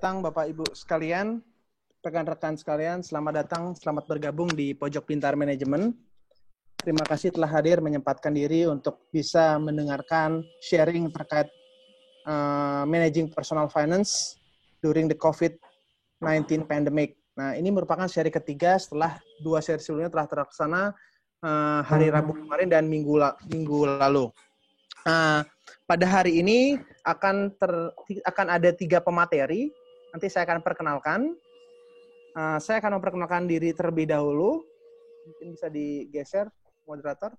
datang Bapak Ibu sekalian, rekan-rekan sekalian, selamat datang, selamat bergabung di Pojok Pintar Manajemen. Terima kasih telah hadir menyempatkan diri untuk bisa mendengarkan sharing terkait managing personal finance during the COVID-19 pandemic. Nah, ini merupakan seri ketiga setelah 2 seri sebelumnya telah terlaksana hari Rabu kemarin dan minggu lalu. Pada hari ini akan ada 3 pemateri. Nanti saya akan perkenalkan. Saya akan memperkenalkan diri terlebih dahulu. Mungkin bisa digeser, moderator.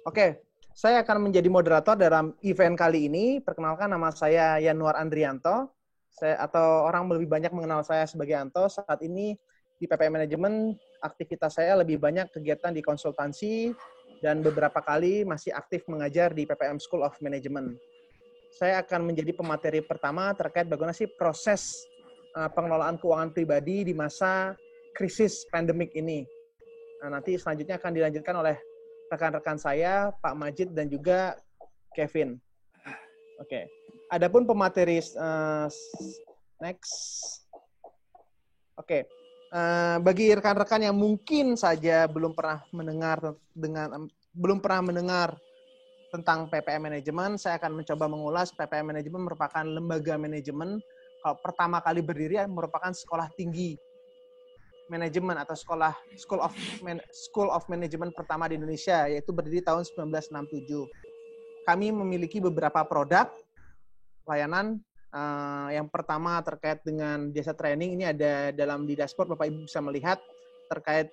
Oke, saya akan menjadi moderator dalam event kali ini. Perkenalkan, nama saya Yanuar Andrianto. Atau orang lebih banyak mengenal saya sebagai Anto. Saat ini di PPM Manajemen, aktivitas saya lebih banyak kegiatan di konsultansi, dan beberapa kali masih aktif mengajar di PPM School of Management. Saya akan menjadi pemateri pertama terkait bagaimana sih proses pengelolaan keuangan pribadi di masa krisis pandemik ini. Nah, nanti selanjutnya akan dilanjutkan oleh rekan-rekan saya, Pak Majid dan juga Kevin. Oke. Adapun pemateri next. Oke. Bagi rekan-rekan yang mungkin saja belum pernah mendengar tentang PPM Manajemen, saya akan mencoba mengulas. PPM Manajemen merupakan lembaga manajemen. Kalau pertama kali berdiri merupakan sekolah tinggi manajemen atau School of Management pertama di Indonesia, yaitu berdiri tahun 1967. Kami memiliki beberapa produk layanan. Yang pertama terkait dengan jasa training, ini ada di dashboard, Bapak Ibu bisa melihat terkait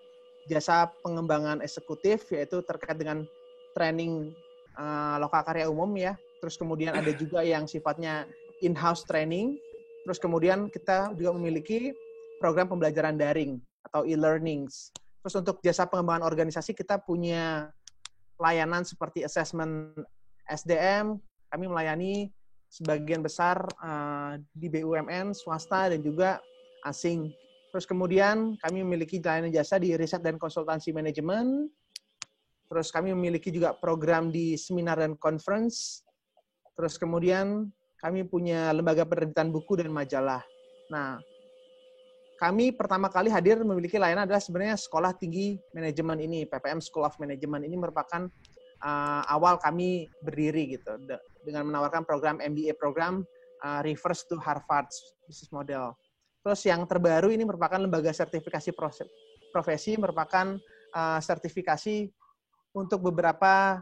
jasa pengembangan eksekutif, yaitu terkait dengan training lokakarya umum ya. Terus kemudian ada juga yang sifatnya in-house training. Terus kemudian kita juga memiliki program pembelajaran daring atau e-learnings. Terus untuk jasa pengembangan organisasi kita punya layanan seperti assessment SDM. Kami melayani sebagian besar di BUMN, swasta, dan juga asing. Terus kemudian kami memiliki layanan jasa di riset dan konsultansi manajemen. Terus kami memiliki juga program di seminar dan conference. Terus kemudian kami punya lembaga penerbitan buku dan majalah. Nah, kami pertama kali hadir memiliki layanan adalah sebenarnya sekolah tinggi manajemen ini, PPM School of Management. Ini merupakan awal kami berdiri gitu, dengan menawarkan program MBA program Reverse to Harvard Business Model. Terus yang terbaru ini merupakan lembaga sertifikasi profesi, merupakan sertifikasi untuk beberapa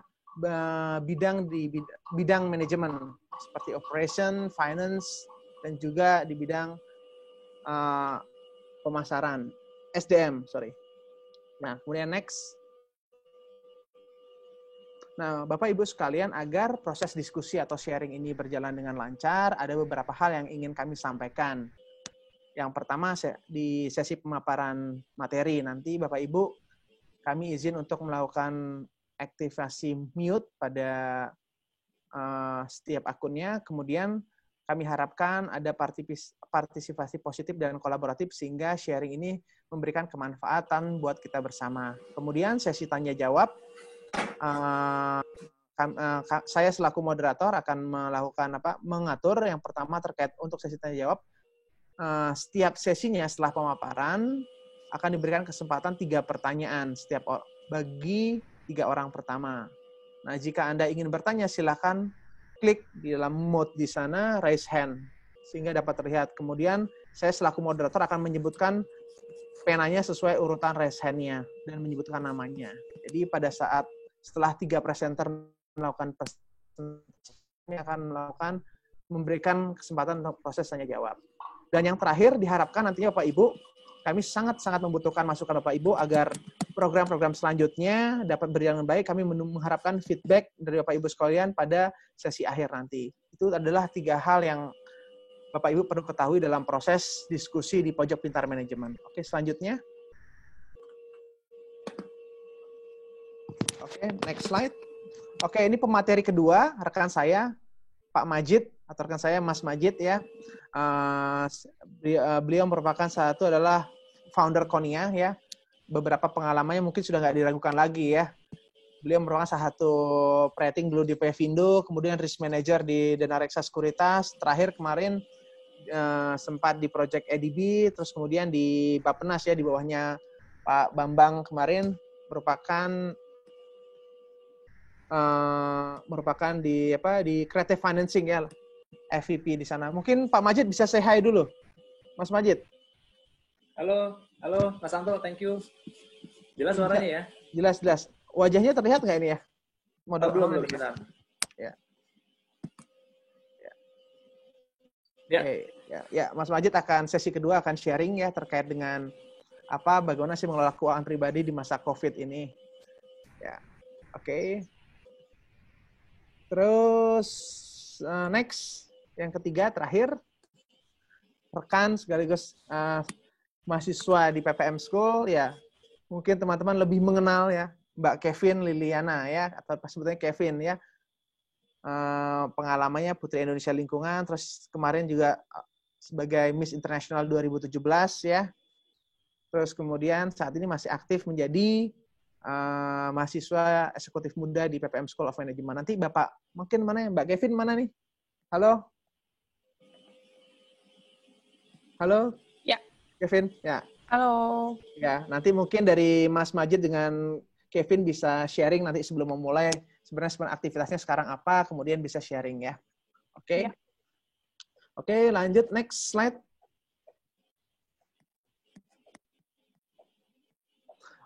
bidang di bidang manajemen seperti operation, finance, dan juga di bidang pemasaran, SDM, sorry. Nah, kemudian next. Nah, Bapak Ibu sekalian, agar proses diskusi atau sharing ini berjalan dengan lancar, ada beberapa hal yang ingin kami sampaikan. Yang pertama, di sesi pemaparan materi, nanti Bapak Ibu, kami izin untuk melakukan aktivasi mute pada setiap akunnya. Kemudian kami harapkan ada partisipasi positif dan kolaboratif sehingga sharing ini memberikan kemanfaatan buat kita bersama. Kemudian sesi tanya jawab, saya selaku moderator akan mengatur. Yang pertama terkait untuk sesi tanya jawab, setiap sesinya setelah pemaparan akan diberikan kesempatan 3 pertanyaan bagi 3 orang pertama. Nah, jika Anda ingin bertanya, silakan klik di dalam mode di sana, raise hand, sehingga dapat terlihat. Kemudian, saya selaku moderator akan menyebutkan penanya sesuai urutan raise hand-nya dan menyebutkan namanya. Jadi, pada saat setelah 3 presenter melakukan presentasi, akan memberikan kesempatan untuk proses tanya jawab. Dan yang terakhir, diharapkan nantinya Bapak Ibu, kami sangat-sangat membutuhkan masukan Bapak Ibu agar program-program selanjutnya dapat berjalan baik. Kami mengharapkan feedback dari Bapak Ibu sekalian pada sesi akhir nanti. Itu adalah 3 hal yang Bapak Ibu perlu ketahui dalam proses diskusi di Pojok Pintar Manajemen. Oke, selanjutnya. Oke, next slide. Oke, ini pemateri kedua, rekan saya, Pak Majid, atau rekan saya Mas Majid ya. Beliau merupakan founder Konia ya. Beberapa pengalamannya mungkin sudah nggak diragukan lagi ya. Beliau merupakan salah satu rating dulu di Pevindo, kemudian risk manager di Dana Reksa Sekuritas, terakhir kemarin sempat di Project EDB, terus kemudian di Bappenas ya, di bawahnya Pak Bambang kemarin merupakan di creative financing ya, FVP di sana. Mungkin Pak Majid bisa say hi dulu, Mas Majid. Halo Mas Santo, thank you. Jelas suaranya ya? Jelas. Wajahnya terlihat nggak ini ya? Belum, benar. Ya. Ya. Ya, Mas Majid akan sesi kedua akan sharing ya terkait dengan bagaimana sih mengelola keuangan pribadi di masa COVID ini. Ya, oke. Terus next, yang ketiga terakhir, rekan sekaligus mahasiswa di PPM School ya, mungkin teman-teman lebih mengenal ya Mbak Kevin Liliana ya, atau sebetulnya Kevin ya. Pengalamannya Putri Indonesia Lingkungan, terus kemarin juga sebagai Miss International 2017 ya. Terus kemudian saat ini masih aktif menjadi mahasiswa eksekutif muda di PPM School of Management. Nanti Bapak, mungkin mana ya? Mbak Kevin mana nih? Halo? Halo? Ya. Kevin? Ya. Halo. Ya, nanti mungkin dari Mas Majid dengan Kevin bisa sharing nanti sebelum memulai sebenarnya aktivitasnya sekarang apa, kemudian bisa sharing ya. Oke. Ya. Oke, lanjut next slide.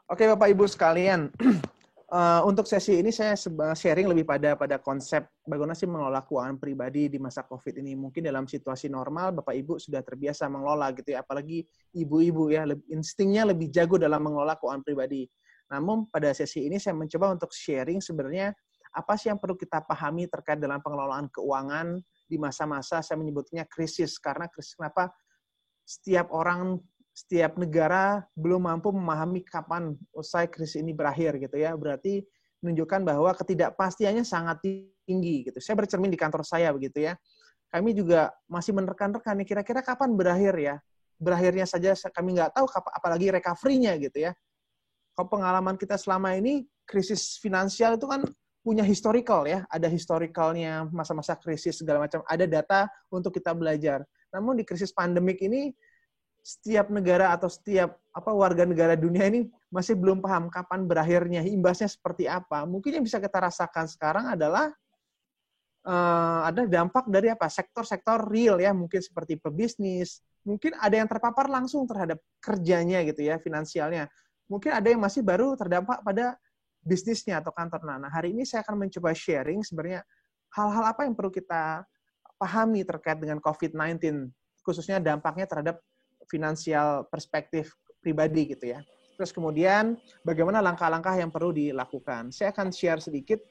Oke, Bapak Ibu sekalian, untuk sesi ini saya sharing lebih pada konsep bagaimana sih mengelola keuangan pribadi di masa COVID ini. Mungkin dalam situasi normal, Bapak Ibu sudah terbiasa mengelola gitu ya, apalagi ibu-ibu ya, instingnya lebih jago dalam mengelola keuangan pribadi. Namun pada sesi ini saya mencoba untuk sharing sebenarnya apa sih yang perlu kita pahami terkait dalam pengelolaan keuangan di masa-masa saya menyebutnya krisis. Karena krisis kenapa? Setiap negara belum mampu memahami kapan usai krisis ini berakhir gitu ya. Berarti menunjukkan bahwa ketidakpastiannya sangat tinggi gitu. Saya bercermin di kantor saya begitu ya. Kami juga masih menerka-nerka nih kira-kira kapan berakhir ya. Berakhirnya saja kami nggak tahu apalagi recovery-nya gitu ya. Kalau pengalaman kita selama ini krisis finansial itu kan punya historical ya, ada historicalnya masa-masa krisis segala macam, ada data untuk kita belajar. Namun di krisis pandemik ini setiap negara atau setiap warga negara dunia ini masih belum paham kapan berakhirnya, imbasnya seperti apa. Mungkin yang bisa kita rasakan sekarang adalah ada dampak dari sektor-sektor real ya, mungkin seperti pebisnis, mungkin ada yang terpapar langsung terhadap kerjanya gitu ya, finansialnya. Mungkin ada yang masih baru terdampak pada bisnisnya atau kantor. Nah, hari ini saya akan mencoba sharing sebenarnya hal-hal apa yang perlu kita pahami terkait dengan COVID-19, khususnya dampaknya terhadap finansial perspektif pribadi gitu ya. Terus kemudian bagaimana langkah-langkah yang perlu dilakukan. Saya akan share sedikit.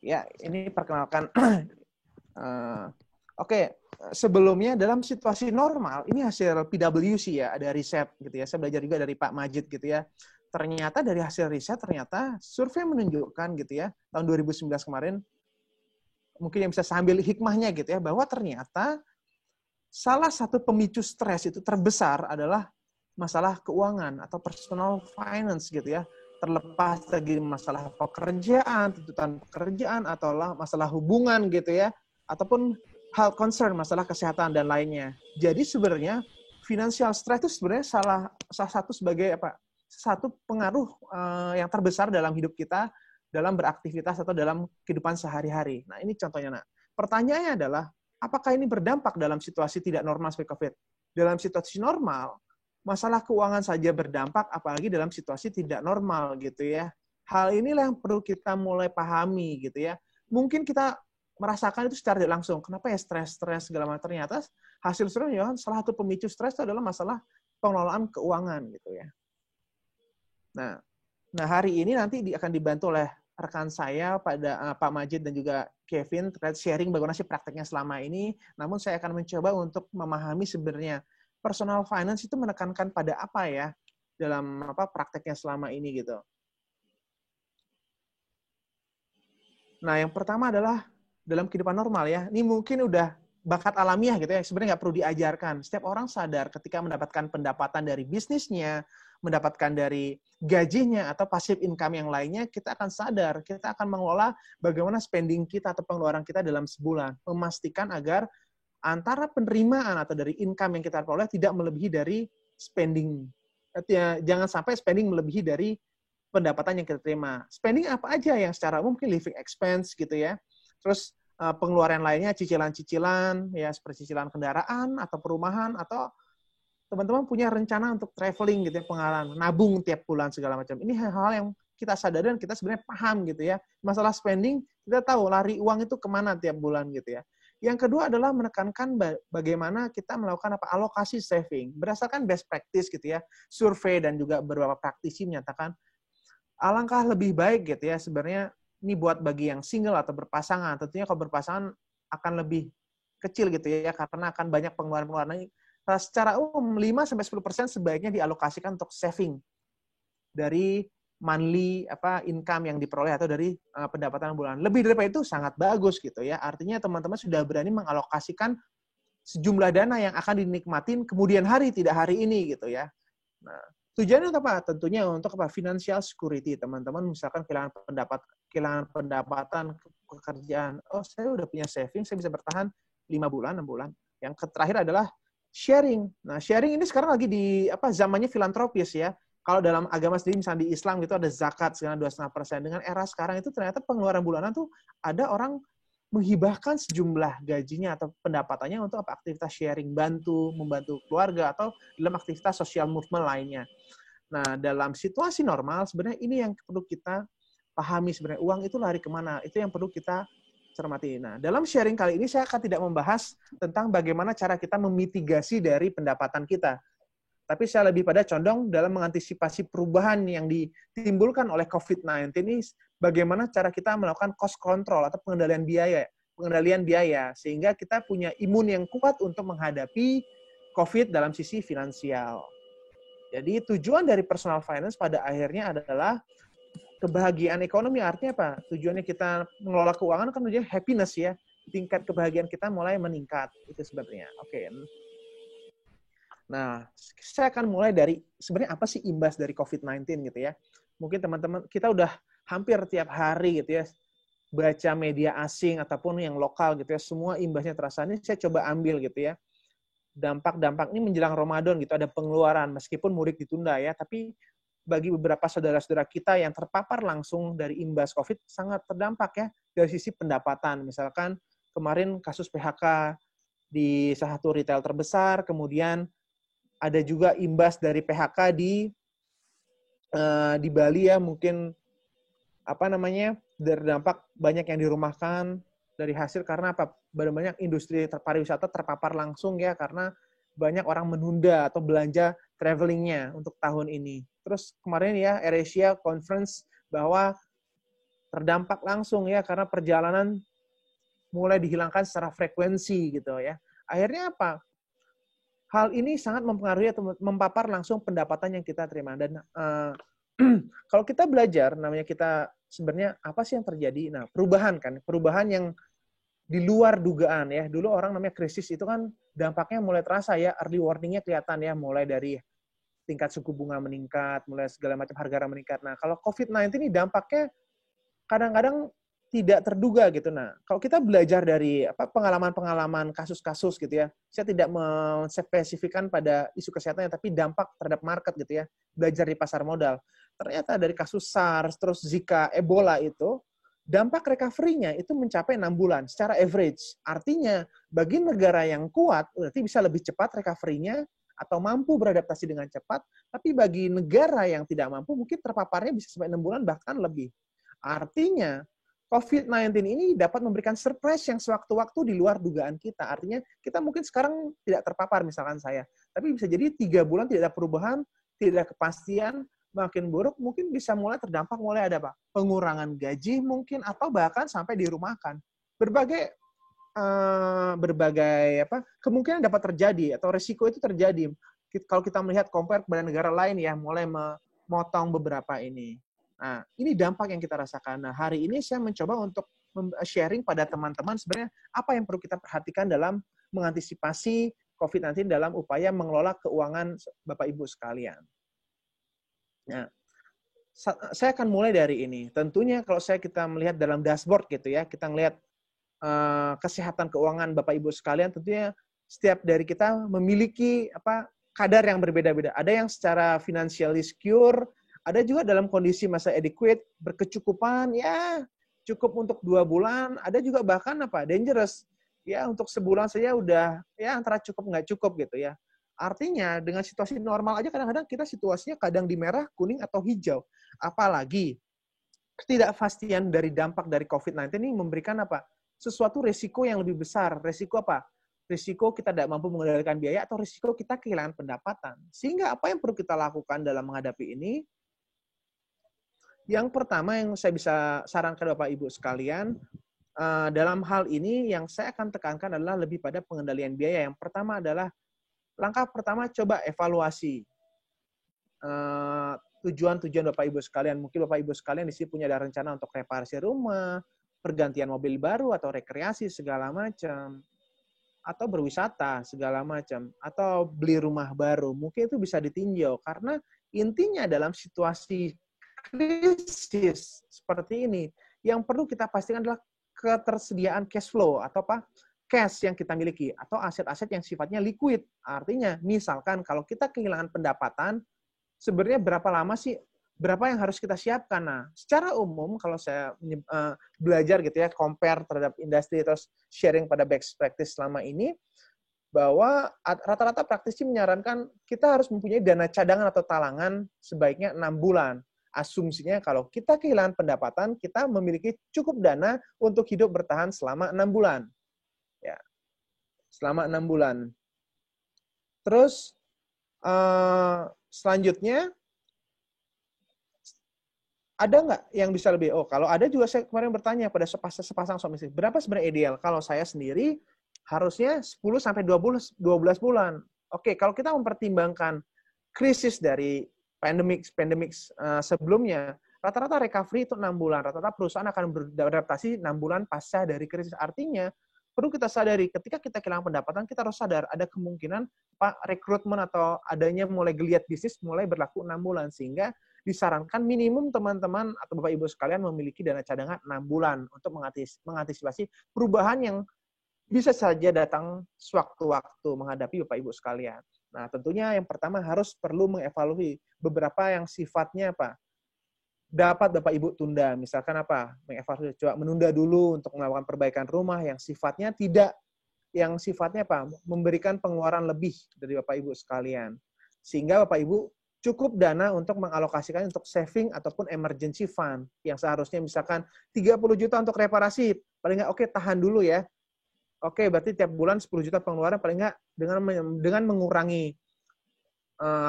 Ya, ini perkenalkan. Oke, sebelumnya dalam situasi normal, ini hasil PwC ya, ada riset gitu ya. Saya belajar juga dari Pak Majid gitu ya. Ternyata dari hasil riset, ternyata survei menunjukkan gitu ya, tahun 2019 kemarin, mungkin yang bisa sambil hikmahnya gitu ya, bahwa ternyata salah satu pemicu stres itu terbesar adalah masalah keuangan atau personal finance gitu ya. Terlepas dari masalah pekerjaan, tuntutan pekerjaan, atau masalah hubungan gitu ya, ataupun health concern, masalah kesehatan dan lainnya. Jadi sebenarnya financial stress itu sebenarnya salah satu sebagai satu pengaruh yang terbesar dalam hidup kita dalam beraktivitas atau dalam kehidupan sehari-hari. Nah, ini contohnya. Nah, pertanyaannya adalah apakah ini berdampak dalam situasi tidak normal seperti COVID? Dalam situasi normal, masalah keuangan saja berdampak, apalagi dalam situasi tidak normal gitu ya. Hal inilah yang perlu kita mulai pahami gitu ya. Mungkin kita merasakan itu secara tidak langsung. Kenapa ya stres segala macam? Ternyata hasil survei salah satu pemicu stres itu adalah masalah pengelolaan keuangan gitu ya. Nah hari ini nanti akan dibantu oleh rekan saya pada Pak Majid dan juga Kevin terkait sharing bagaimana sih prakteknya selama ini. Namun saya akan mencoba untuk memahami sebenarnya personal finance itu menekankan pada apa ya dalam prakteknya selama ini gitu. Nah yang pertama adalah dalam kehidupan normal ya. Ini mungkin udah bakat alamiah gitu ya, sebenarnya nggak perlu diajarkan. Setiap orang sadar ketika mendapatkan pendapatan dari bisnisnya, mendapatkan dari gajinya atau passive income yang lainnya, kita akan sadar, kita akan mengelola bagaimana spending kita atau pengeluaran kita dalam sebulan, memastikan agar antara penerimaan atau dari income yang kita peroleh tidak melebihi dari spending. Jangan sampai spending melebihi dari pendapatan yang kita terima. Spending apa aja yang secara umum, mungkin living expense gitu ya. Terus pengeluaran lainnya, cicilan-cicilan, ya seperti cicilan kendaraan atau perumahan, atau teman-teman punya rencana untuk traveling gitu ya, pengalaman, nabung tiap bulan segala macam. Ini hal-hal yang kita sadari dan kita sebenarnya paham gitu ya. Masalah spending, kita tahu lari uang itu kemana tiap bulan gitu ya. Yang kedua adalah menekankan bagaimana kita melakukan alokasi saving. Berdasarkan best practice gitu ya, survei dan juga beberapa praktisi menyatakan alangkah lebih baik gitu ya sebenarnya ini buat bagi yang single atau berpasangan. Tentunya kalau berpasangan akan lebih kecil gitu ya, karena akan banyak pengeluaran-pengeluaran. Secara umum 5-10% sebaiknya dialokasikan untuk saving dari monthly income yang diperoleh atau dari pendapatan bulan. Lebih daripada itu sangat bagus gitu ya. Artinya teman-teman sudah berani mengalokasikan sejumlah dana yang akan dinikmatin kemudian hari, tidak hari ini gitu ya. Nah, tujuannya untuk apa? Tentunya untuk financial security, teman-teman. Misalkan kehilangan pendapatan, pekerjaan. Oh, saya udah punya saving, saya bisa bertahan 5 bulan, 6 bulan. Yang terakhir adalah sharing. Nah, sharing ini sekarang lagi di zamannya filantropis ya. Kalau dalam agama sendiri, misalnya di Islam gitu ada zakat sekarang 2,5%. Dengan era sekarang itu ternyata pengeluaran bulanan tuh ada orang menghibahkan sejumlah gajinya atau pendapatannya untuk aktivitas sharing, membantu keluarga atau dalam aktivitas social movement lainnya. Nah, dalam situasi normal sebenarnya ini yang perlu kita pahami sebenarnya, uang itu lari kemana, itu yang perlu kita cermati. Nah, dalam sharing kali ini saya akan tidak membahas tentang bagaimana cara kita memitigasi dari pendapatan kita. Tapi saya lebih pada condong dalam mengantisipasi perubahan yang ditimbulkan oleh COVID-19 ini, bagaimana cara kita melakukan cost control atau pengendalian biaya, sehingga kita punya imun yang kuat untuk menghadapi COVID dalam sisi finansial. Jadi tujuan dari personal finance pada akhirnya adalah kebahagiaan ekonomi. Artinya apa? Tujuannya kita mengelola keuangan kan tujuannya happiness ya. Tingkat kebahagiaan kita mulai meningkat. Itu sebetulnya. Oke. Nah, saya akan mulai dari sebenarnya apa sih imbas dari COVID-19 gitu ya. Mungkin teman-teman kita udah hampir tiap hari gitu ya baca media asing ataupun yang lokal gitu ya, semua imbasnya terasa. Ini saya coba ambil gitu ya. Dampak-dampak ini menjelang Ramadan gitu, ada pengeluaran meskipun mudik ditunda ya, tapi bagi beberapa saudara-saudara kita yang terpapar langsung dari imbas COVID sangat terdampak ya dari sisi pendapatan. Misalkan kemarin kasus PHK di salah satu retail terbesar, kemudian ada juga imbas dari PHK di Bali ya, mungkin terdampak banyak yang dirumahkan dari hasil karena apa? Banyak industri pariwisata terpapar langsung ya karena banyak orang menunda atau belanja travelingnya untuk tahun ini. Terus kemarin ya AirAsia Conference bahwa terdampak langsung ya karena perjalanan mulai dihilangkan secara frekuensi gitu ya. Akhirnya apa? Hal ini sangat mempengaruhi atau mempapar langsung pendapatan yang kita terima. Dan kalau kita belajar, namanya kita sebenarnya apa sih yang terjadi? Nah, perubahan yang di luar dugaan ya. Dulu orang namanya krisis itu kan dampaknya mulai terasa ya, early warning-nya kelihatan ya, mulai dari tingkat suku bunga meningkat, mulai segala macam harga meningkat. Nah, kalau COVID-19 ini dampaknya kadang-kadang tidak terduga gitu. Nah, kalau kita belajar dari pengalaman-pengalaman kasus-kasus gitu ya, saya tidak menspesifikkan pada isu kesehatan, tapi dampak terhadap market gitu ya, belajar di pasar modal. Ternyata dari kasus SARS, terus Zika, Ebola itu, dampak recovery-nya itu mencapai 6 bulan secara average. Artinya, bagi negara yang kuat, berarti bisa lebih cepat recovery-nya atau mampu beradaptasi dengan cepat, tapi bagi negara yang tidak mampu, mungkin terpaparnya bisa sampai 6 bulan, bahkan lebih. Artinya, COVID-19 ini dapat memberikan surprise yang sewaktu-waktu di luar dugaan kita. Artinya, kita mungkin sekarang tidak terpapar, misalkan saya. Tapi bisa jadi 3 bulan tidak ada perubahan, tidak ada kepastian, makin buruk, mungkin bisa mulai terdampak, mulai ada pengurangan gaji mungkin, atau bahkan sampai dirumahkan. Berbagai kemungkinan dapat terjadi, atau risiko itu terjadi. Kalau kita melihat compare kepada negara lain ya, mulai memotong beberapa ini. Nah, ini dampak yang kita rasakan. Nah, hari ini saya mencoba untuk sharing pada teman-teman sebenarnya apa yang perlu kita perhatikan dalam mengantisipasi COVID-19 dalam upaya mengelola keuangan Bapak Ibu sekalian. Nah, saya akan mulai dari ini. Tentunya kalau kita melihat dalam dashboard gitu ya, kita melihat kesehatan keuangan Bapak Ibu sekalian, tentunya setiap dari kita memiliki kadar yang berbeda-beda. Ada yang secara financially secure, ada juga dalam kondisi masa adequate, berkecukupan, ya cukup untuk 2 bulan, ada juga bahkan dangerous, ya untuk sebulan saja udah ya antara cukup nggak cukup gitu ya. Artinya dengan situasi normal aja kadang-kadang kita situasinya kadang di merah, kuning, atau hijau. Apalagi ketidakpastian dari dampak dari COVID-19 ini memberikan sesuatu risiko yang lebih besar. Risiko apa? Risiko kita tidak mampu mengendalikan biaya atau risiko kita kehilangan pendapatan. Sehingga apa yang perlu kita lakukan dalam menghadapi ini? Yang pertama yang saya bisa sarankan Bapak Ibu sekalian, dalam hal ini yang saya akan tekankan adalah lebih pada pengendalian biaya. Yang pertama adalah langkah pertama coba evaluasi tujuan-tujuan Bapak Ibu sekalian. Mungkin Bapak Ibu sekalian di sini punya ada rencana untuk reparasi rumah, pergantian mobil baru atau rekreasi segala macam, atau berwisata segala macam, atau beli rumah baru. Mungkin itu bisa ditinjau karena intinya dalam situasi krisis seperti ini yang perlu kita pastikan adalah ketersediaan cash flow atau cash yang kita miliki atau aset-aset yang sifatnya liquid. Artinya, misalkan kalau kita kehilangan pendapatan, sebenarnya berapa lama sih, berapa yang harus kita siapkan? Nah, secara umum kalau saya belajar gitu ya, compare terhadap industri terus sharing pada best practice selama ini, bahwa rata-rata praktisi menyarankan kita harus mempunyai dana cadangan atau talangan sebaiknya 6 bulan. Asumsinya kalau kita kehilangan pendapatan, kita memiliki cukup dana untuk hidup bertahan selama 6 bulan. Ya, selama 6 bulan. Terus selanjutnya ada nggak yang bisa lebih? Oh, kalau ada juga saya kemarin bertanya pada sepasang suami istri, berapa sebenarnya ideal? Kalau saya sendiri harusnya 10 sampai 12 bulan. Oke, kalau kita mempertimbangkan krisis dari pandemic sebelumnya, rata-rata recovery itu 6 bulan. Rata-rata perusahaan akan beradaptasi 6 bulan pasca dari krisis. Artinya, perlu kita sadari, ketika kita kehilangan pendapatan, kita harus sadar ada kemungkinan rekrutmen atau adanya mulai geliat bisnis mulai berlaku 6 bulan. Sehingga disarankan minimum teman-teman atau Bapak Ibu sekalian memiliki dana cadangan 6 bulan untuk mengantisipasi perubahan yang bisa saja datang sewaktu-waktu menghadapi Bapak Ibu sekalian. Nah, tentunya yang pertama harus perlu mengevaluasi beberapa yang sifatnya dapat Bapak Ibu tunda. Misalkan mengevaluasi, coba menunda dulu untuk melakukan perbaikan rumah yang sifatnya memberikan pengeluaran lebih dari Bapak Ibu sekalian. Sehingga Bapak Ibu cukup dana untuk mengalokasikan untuk saving ataupun emergency fund yang seharusnya misalkan 30 juta untuk reparasi, paling nggak tahan dulu ya. Oke, berarti tiap bulan 10 juta pengeluaran paling nggak dengan mengurangi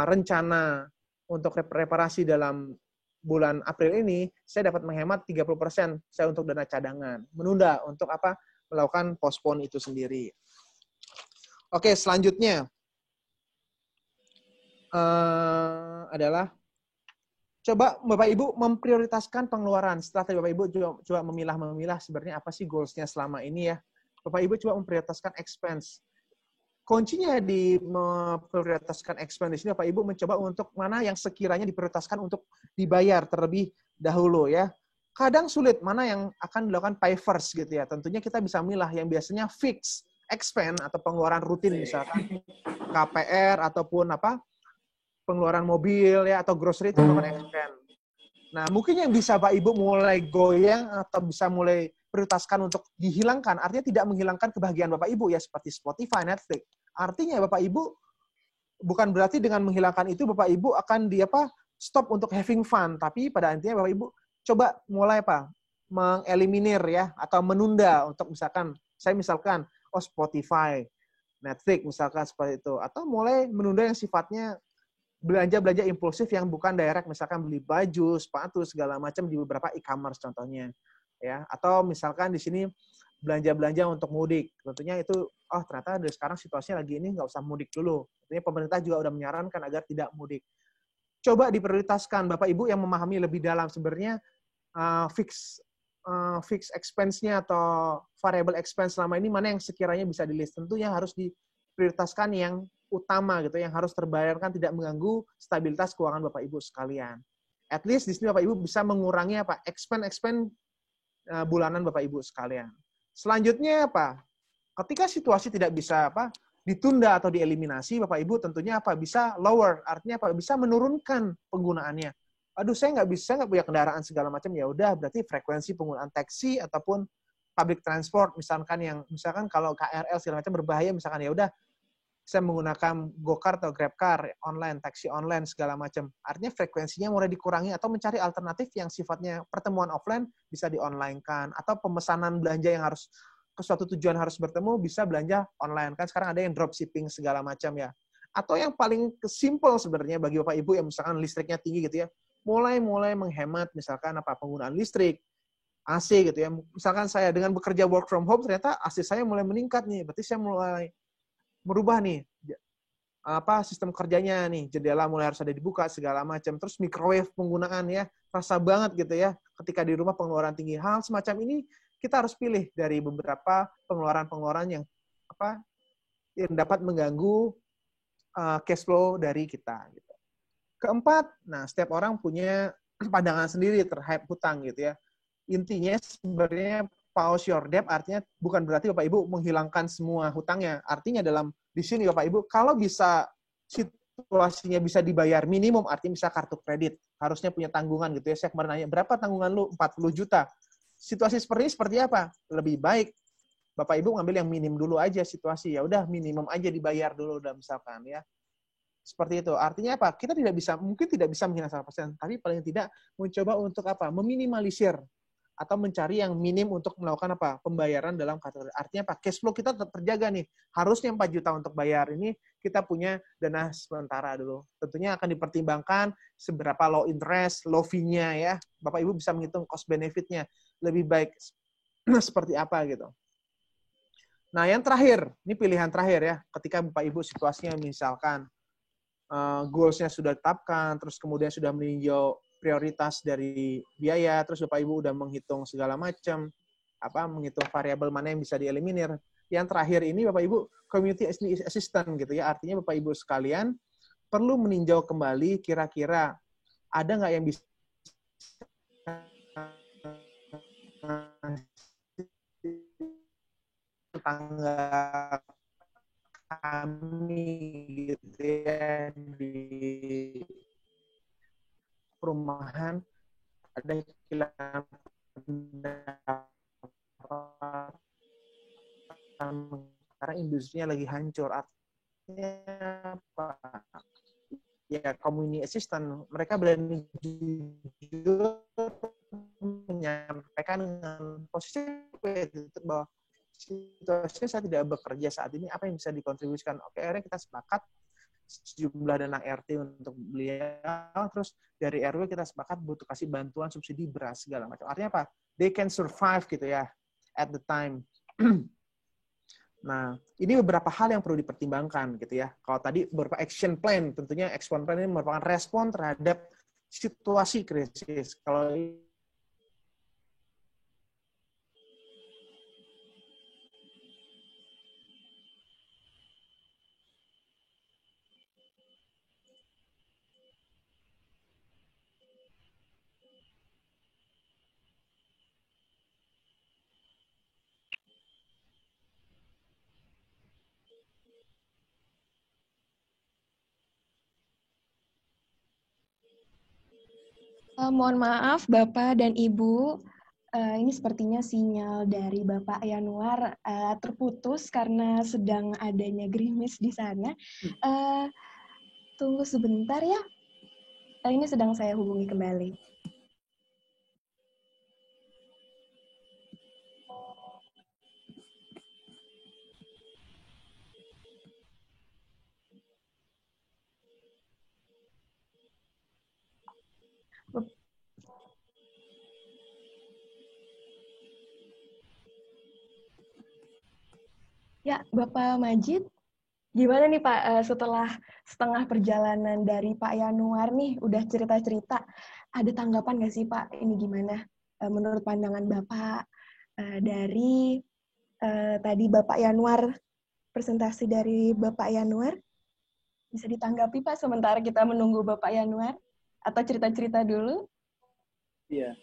rencana untuk reparasi dalam bulan April ini, saya dapat menghemat 30% saya untuk dana cadangan. Menunda untuk melakukan postpone itu sendiri. Oke, selanjutnya adalah coba Bapak Ibu memprioritaskan pengeluaran. Setelah tadi Bapak Ibu coba memilah sebenarnya apa sih goals-nya selama ini ya. Bapak Ibu coba memprioritaskan expense. Kuncinya di memprioritaskan expense di sini Bapak Ibu mencoba untuk mana yang sekiranya diprioritaskan untuk dibayar terlebih dahulu ya. Kadang sulit mana yang akan dilakukan pay first gitu ya. Tentunya kita bisa milah yang biasanya fix expense atau pengeluaran rutin misalkan KPR ataupun pengeluaran mobil ya atau grocery itu merupakan expense. Nah, mungkin yang bisa Pak Ibu mulai goyang atau bisa mulai prioritaskan untuk dihilangkan, artinya tidak menghilangkan kebahagiaan Bapak Ibu ya, seperti Spotify, Netflix. Artinya Bapak Ibu, bukan berarti dengan menghilangkan itu Bapak Ibu akan stop untuk having fun, tapi pada intinya Bapak Ibu coba mulai mengeliminir ya, atau menunda untuk misalkan Spotify, Netflix misalkan seperti itu, atau mulai menunda yang sifatnya belanja-belanja impulsif yang bukan direct, misalkan beli baju, sepatu, segala macam di beberapa e-commerce contohnya. Ya, atau misalkan di sini belanja-belanja untuk mudik. Tentunya itu, ternyata dari sekarang situasinya lagi ini nggak usah mudik dulu. Tentunya pemerintah juga udah menyarankan agar tidak mudik. Coba diprioritaskan, Bapak Ibu yang memahami lebih dalam sebenarnya fix fixed expense-nya atau variable expense selama ini mana yang sekiranya bisa di-list. Tentunya harus diprioritaskan yang utama gitu, yang harus terbayarkan tidak mengganggu stabilitas keuangan Bapak Ibu sekalian. At least di sini Bapak Ibu bisa mengurangi apa? Expense bulanan Bapak Ibu sekalian. Selanjutnya apa? Ketika situasi tidak bisa apa? Ditunda atau dieliminasi, Bapak Ibu tentunya apa? Bisa lower, artinya apa? Bisa menurunkan penggunaannya. Aduh, saya nggak punya kendaraan segala macam, ya udah berarti frekuensi penggunaan taksi ataupun public transport misalkan kalau KRL segala macam berbahaya, misalkan ya udah saya menggunakan GoCar atau GrabCar online, taksi online segala macam. Artinya frekuensinya mulai dikurangi atau mencari alternatif yang sifatnya pertemuan offline bisa di-online-kan, atau pemesanan belanja yang harus ke suatu tujuan harus bertemu bisa belanja online kan, sekarang ada yang dropshipping segala macam ya. Atau yang paling simple sebenarnya bagi Bapak Ibu yang misalkan listriknya tinggi gitu ya, mulai menghemat misalkan apa penggunaan listrik, AC gitu ya. Misalkan saya dengan bekerja work from home ternyata AC saya mulai meningkat nih, berarti saya mulai merubah nih apa sistem kerjanya nih, jendela mulai harus ada dibuka segala macam, terus microwave penggunaan ya, rasa banget gitu ya ketika di rumah pengeluaran tinggi. Hal semacam ini kita harus pilih dari beberapa pengeluaran yang apa yang dapat mengganggu cash flow dari kita gitu. Keempat, nah setiap orang punya pandangan sendiri terhadap hutang gitu ya. Intinya sebenarnya pause your debt artinya bukan berarti Bapak Ibu menghilangkan semua hutangnya. Artinya di sini Bapak Ibu kalau bisa situasinya bisa dibayar minimum, artinya bisa kartu kredit, harusnya punya tanggungan gitu ya. Saya kemarin nanya, berapa tanggungan lu? 40 juta. Situasi seperti ini seperti apa? Lebih baik Bapak Ibu ngambil yang minim dulu aja situasi. Ya udah minimum aja dibayar dulu udah misalkan ya. Seperti itu. Artinya apa? Kita mungkin tidak bisa menghilangkan 100%, tapi paling tidak mencoba untuk apa? Meminimalisir atau mencari yang minim untuk melakukan apa? Pembayaran dalam kategori. Artinya apa? Cash flow kita tetap terjaga nih. Harusnya 4 juta untuk bayar. Ini kita punya dana sementara dulu. Tentunya akan dipertimbangkan seberapa low interest, low fee-nya ya. Bapak Ibu bisa menghitung cost benefit-nya. Lebih baik seperti apa gitu. Nah, yang terakhir, ini pilihan terakhir ya. Ketika Bapak Ibu situasinya misalkan goals-nya sudah ditetapkan, terus kemudian sudah meninjau prioritas dari biaya, terus Bapak Ibu udah menghitung segala macam, menghitung variabel mana yang bisa dieliminir. Yang terakhir ini Bapak Ibu community assistant gitu ya, artinya Bapak Ibu sekalian perlu meninjau kembali kira-kira ada nggak yang bisa tangga kami gitu ya di perumahan ada kehilangan pendapatan karena industrinya lagi hancur. Artinya apa? Ya community assistant mereka berani jujur menyampaikan dengan positif bahwa situasinya saya tidak bekerja saat ini, apa yang bisa dikontribusikan? Oke, akhirnya kita sepakat sejumlah dana RT untuk beliau, terus dari RW kita sepakat butuh kasih bantuan subsidi beras segala macam. Artinya apa? They can survive gitu ya at the time. Nah, ini beberapa hal yang perlu dipertimbangkan gitu ya. Kalau tadi beberapa action plan, tentunya action plan ini merupakan respon terhadap situasi krisis. Kalau Mohon maaf Bapak dan Ibu, ini sepertinya sinyal dari Bapak Yanuar terputus karena sedang adanya gerimis di sana. Tunggu sebentar ya, ini sedang saya hubungi kembali. Ya, Bapak Majid, gimana nih Pak setelah setengah perjalanan dari Pak Yanuar nih, udah cerita-cerita, ada tanggapan nggak sih Pak? Ini gimana? menurut pandangan Bapak dari tadi Bapak Yanuar, presentasi dari Bapak Yanuar. Bisa ditanggapi Pak sementara kita menunggu Bapak Yanuar atau cerita-cerita dulu? Iya,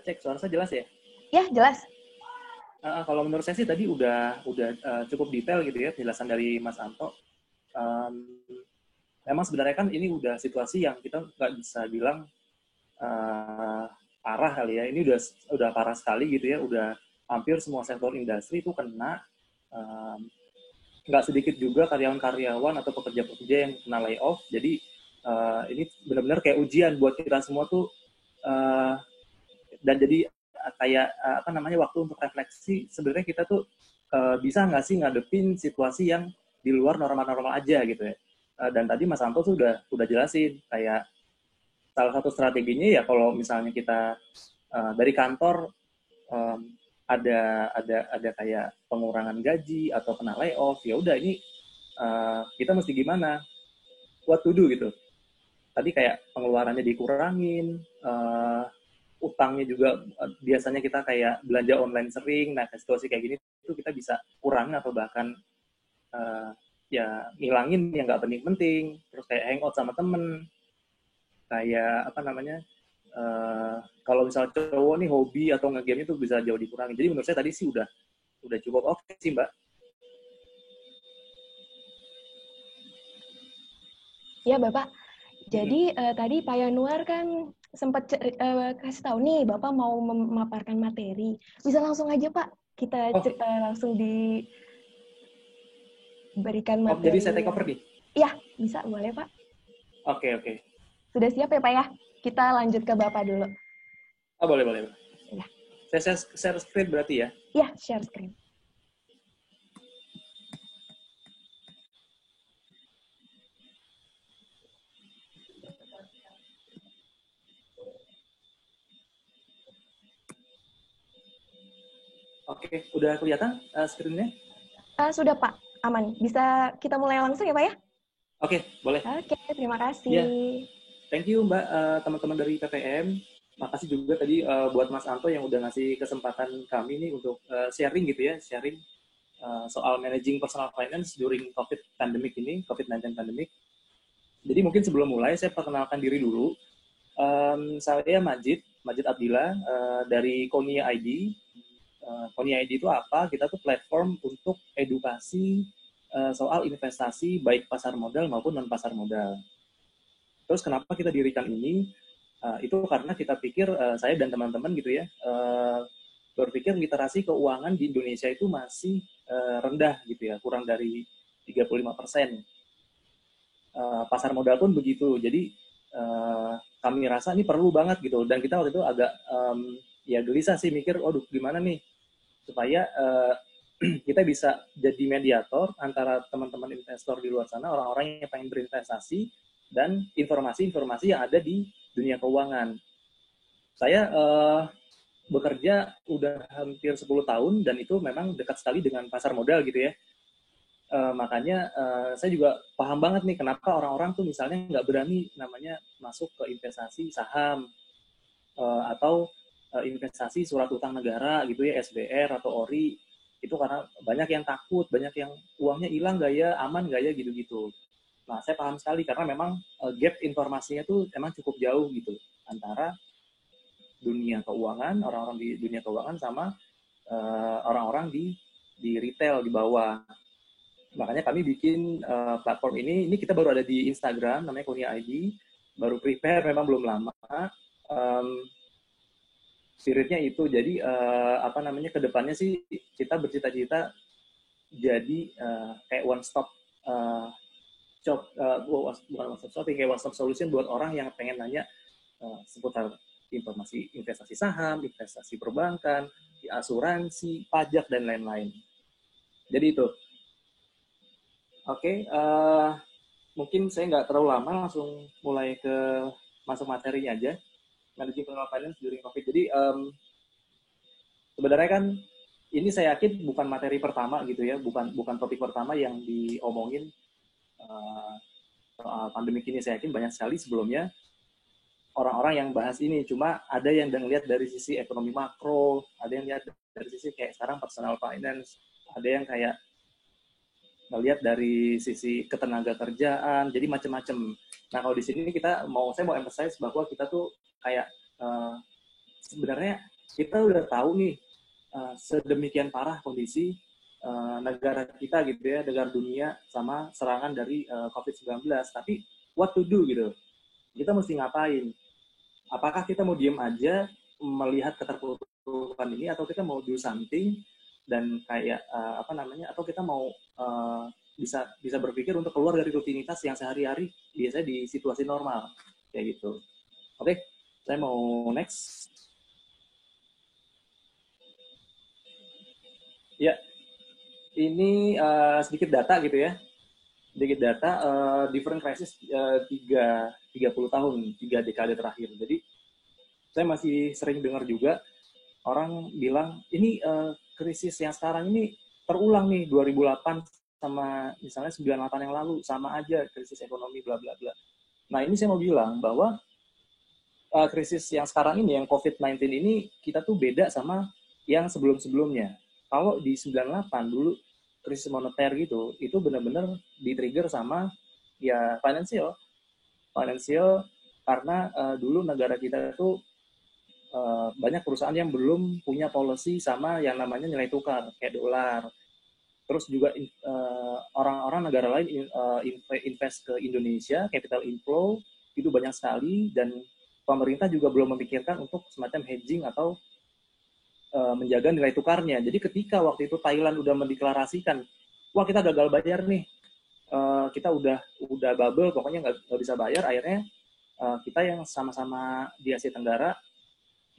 cek suara saya jelas ya? Ya, jelas. Kalau menurut saya sih tadi udah cukup detail gitu ya penjelasan dari Mas Anto. Memang sebenarnya kan ini udah situasi yang kita nggak bisa bilang parah kali ya. Ini udah parah sekali gitu ya. Udah hampir semua sektor industri itu kena. Nggak sedikit juga karyawan-karyawan atau pekerja-pekerja yang kena layoff. Jadi ini benar-benar kayak ujian buat kita semua tuh. Dan jadi kayak waktu untuk refleksi. Sebenarnya kita tuh bisa nggak sih ngadepin situasi yang di luar normal-normal aja gitu ya. Dan tadi Mas Anto tuh udah jelasin kayak salah satu strateginya ya kalau misalnya kita dari kantor ada kayak pengurangan gaji atau kena layoff, ya udah ini kita mesti gimana, what to do gitu. Tadi kayak pengeluarannya dikurangin, utangnya juga biasanya kita kayak belanja online sering, nah situasi kayak gini itu kita bisa kurang atau bahkan ya ngilangin yang nggak penting-penting, terus kayak hangout sama temen, kayak kalau misalnya cowok nih hobi atau nge-game itu bisa jauh dikurangi. Jadi menurut saya tadi sih udah cukup oke sih Mbak. Ya Bapak, jadi tadi Pak Yanuar kan sempat kasih tahu nih Bapak mau memaparkan materi. Bisa langsung aja Pak, kita langsung diberikan materi. Jadi saya take over nih? Iya, bisa, boleh Pak. Oke. Sudah siap ya Pak ya? Kita lanjut ke Bapak dulu. Boleh. Ya. Saya share screen berarti ya? Iya, share screen. Oke, udah kelihatan screen-nya? Sudah Pak, aman. Bisa kita mulai langsung ya Pak ya? Oke, boleh. Oke, terima kasih. Ya. Thank you Mbak, teman-teman dari PPM. Makasih juga tadi buat Mas Anto yang udah ngasih kesempatan kami nih untuk sharing gitu ya, soal managing personal finance during COVID-19 pandemic. Jadi mungkin sebelum mulai saya perkenalkan diri dulu. Saya Majid Abdillah dari Konia ID. Konia ID itu apa? Kita tuh platform untuk edukasi soal investasi baik pasar modal maupun non pasar modal. Terus kenapa kita dirikan ini? Itu karena kita pikir saya dan teman-teman gitu ya berpikir literasi keuangan di Indonesia itu masih rendah gitu ya, kurang dari 35%. Pasar modal pun begitu. Jadi kami rasa ini perlu banget gitu. Dan kita waktu itu agak ya gelisah sih mikir, waduh gimana nih supaya kita bisa jadi mediator antara teman-teman investor di luar sana, orang-orang yang pengen berinvestasi, dan informasi-informasi yang ada di dunia keuangan. Saya bekerja udah hampir 10 tahun dan itu memang dekat sekali dengan pasar modal gitu ya. Makanya saya juga paham banget nih kenapa orang-orang tuh misalnya nggak berani namanya masuk ke investasi saham atau investasi surat utang negara gitu ya, SBR atau ORI. Itu karena banyak yang takut, banyak yang uangnya hilang nggak ya, aman nggak ya, gitu-gitu. Nah, saya paham sekali karena memang gap informasinya tuh emang cukup jauh gitu antara dunia keuangan, orang-orang di dunia keuangan sama orang-orang di retail di bawah. Makanya kami bikin platform ini kita baru ada di Instagram, namanya Konia ID, baru prepare, memang belum lama. Spiritnya itu, jadi kedepannya sih kita bercita-cita jadi kayak one stop shop, bukan one stop shopping, kayak one stop solution buat orang yang pengen nanya seputar informasi investasi saham, investasi perbankan, asuransi, pajak, dan lain-lain. Jadi itu. Oke, mungkin saya nggak terlalu lama, langsung mulai ke masuk materinya aja. Managing personal finance during COVID. Jadi sebenarnya kan ini saya yakin bukan materi pertama gitu ya, bukan topik pertama yang diomongin soal pandemi ini. Saya yakin banyak sekali sebelumnya. orang-orang yang bahas ini. Cuma ada yang ngelihat dari sisi ekonomi makro, ada yang lihat dari sisi kayak sekarang personal finance, ada yang kayak ngelihat dari sisi ketenaga kerjaan, jadi macam-macam. Nah kalau di sini saya mau emphasize bahwa kita tuh kayak sebenarnya kita udah tahu nih sedemikian parah kondisi negara kita gitu ya, negara dunia sama serangan dari COVID-19. Tapi what to do gitu? Kita mesti ngapain? Apakah kita mau diem aja melihat keterpurukan ini, atau kita mau do something dan kayak atau kita mau bisa berpikir untuk keluar dari rutinitas yang sehari-hari biasanya di situasi normal kayak gitu. Oke, saya mau next. Ya, ini sedikit data gitu ya. Sedikit data, different crisis 30 tahun, 3 dekade terakhir. Jadi, saya masih sering dengar juga orang bilang, ini krisis yang sekarang ini terulang nih, 2008 sama misalnya 98 yang lalu, sama aja krisis ekonomi, bla bla bla. Nah, ini saya mau bilang bahwa krisis yang sekarang ini, yang COVID-19 ini, kita tuh beda sama yang sebelum-sebelumnya. Kalau di 98 dulu, krisis moneter gitu, itu benar-benar di-trigger sama ya financial karena dulu negara kita itu banyak perusahaan yang belum punya policy sama yang namanya nilai tukar kayak dolar. Terus juga orang-orang negara lain invest ke Indonesia, capital inflow itu banyak sekali, dan pemerintah juga belum memikirkan untuk semacam hedging atau menjaga nilai tukarnya. Jadi ketika waktu itu Thailand udah mendeklarasikan, wah kita gagal bayar nih, kita udah bubble, pokoknya nggak bisa bayar, akhirnya kita yang sama-sama di Asia Tenggara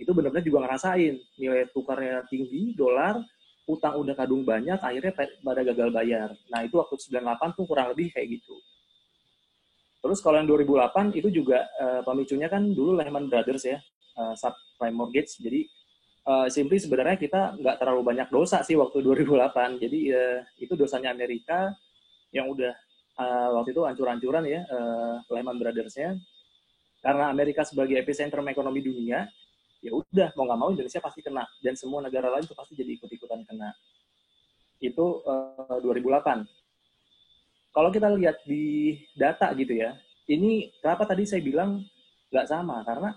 itu benar-benar juga ngerasain nilai tukarnya tinggi, dolar, utang udah kadung banyak, akhirnya pada gagal bayar. Nah itu waktu 98 tuh kurang lebih kayak gitu. Terus kalau yang 2008 itu juga pemicunya kan dulu Lehman Brothers ya, subprime mortgage. Jadi simply sebenarnya kita nggak terlalu banyak dosa sih waktu 2008. Jadi itu dosanya Amerika yang udah waktu itu hancur-hancuran ya, Lehman Brothers-nya. Karena Amerika sebagai epicentrum ekonomi dunia, ya udah mau nggak mau Indonesia pasti kena, dan semua negara lain itu pasti jadi ikut-ikutan kena. Itu 2008. Kalau kita lihat di data gitu ya, ini kenapa tadi saya bilang nggak sama, karena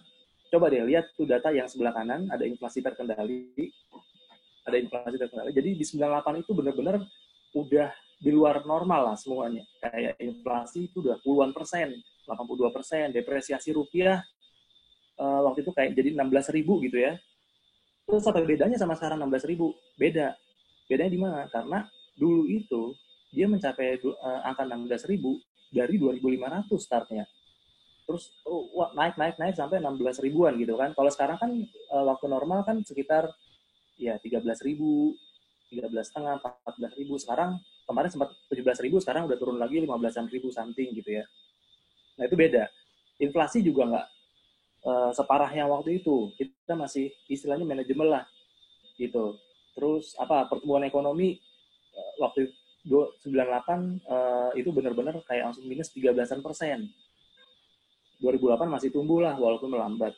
coba deh lihat tuh data yang sebelah kanan, ada inflasi terkendali. Jadi di 98 itu benar-benar udah di luar normal lah semuanya. Kayak inflasi itu udah puluhan persen, 82%, depresiasi rupiah waktu itu kayak jadi 16.000 gitu ya. Terus apa bedanya sama sekarang 16.000? Beda. Bedanya di mana? Karena dulu itu dia mencapai angka 16.000 dari 2.500 startnya. Terus naik sampai 16 ribuan gitu kan. Kalau sekarang kan waktu normal kan sekitar ya 13.000, 13,5, 14.000. Sekarang kemarin sempat 17.000, sekarang udah turun lagi 15.000 something gitu ya. Nah itu beda. Inflasi juga nggak separah yang waktu itu. Kita masih istilahnya manajemen lah gitu. Terus pertumbuhan ekonomi waktu 98 itu benar-benar kayak langsung minus 13%. 2008 masih tumbuh lah walaupun melambat.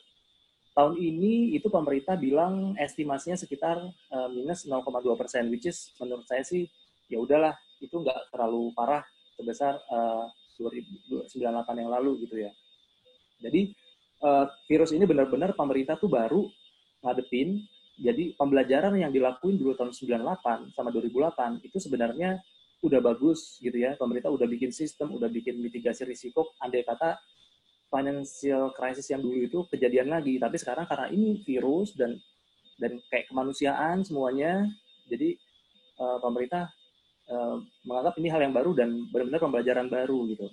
Tahun ini itu pemerintah bilang estimasinya sekitar minus 0,2%, which is menurut saya sih ya udahlah, itu nggak terlalu parah sebesar 2098 yang lalu gitu ya. Jadi virus ini benar-benar pemerintah tuh baru ngadepin. Jadi pembelajaran yang dilakuin dulu tahun 98 sama 2008 itu sebenarnya udah bagus gitu ya. Pemerintah udah bikin sistem, udah bikin mitigasi risiko. Andai kata financial crisis yang dulu itu kejadian lagi, tapi sekarang karena ini virus dan kayak kemanusiaan semuanya, jadi pemerintah menganggap ini hal yang baru dan benar-benar pembelajaran baru gitu.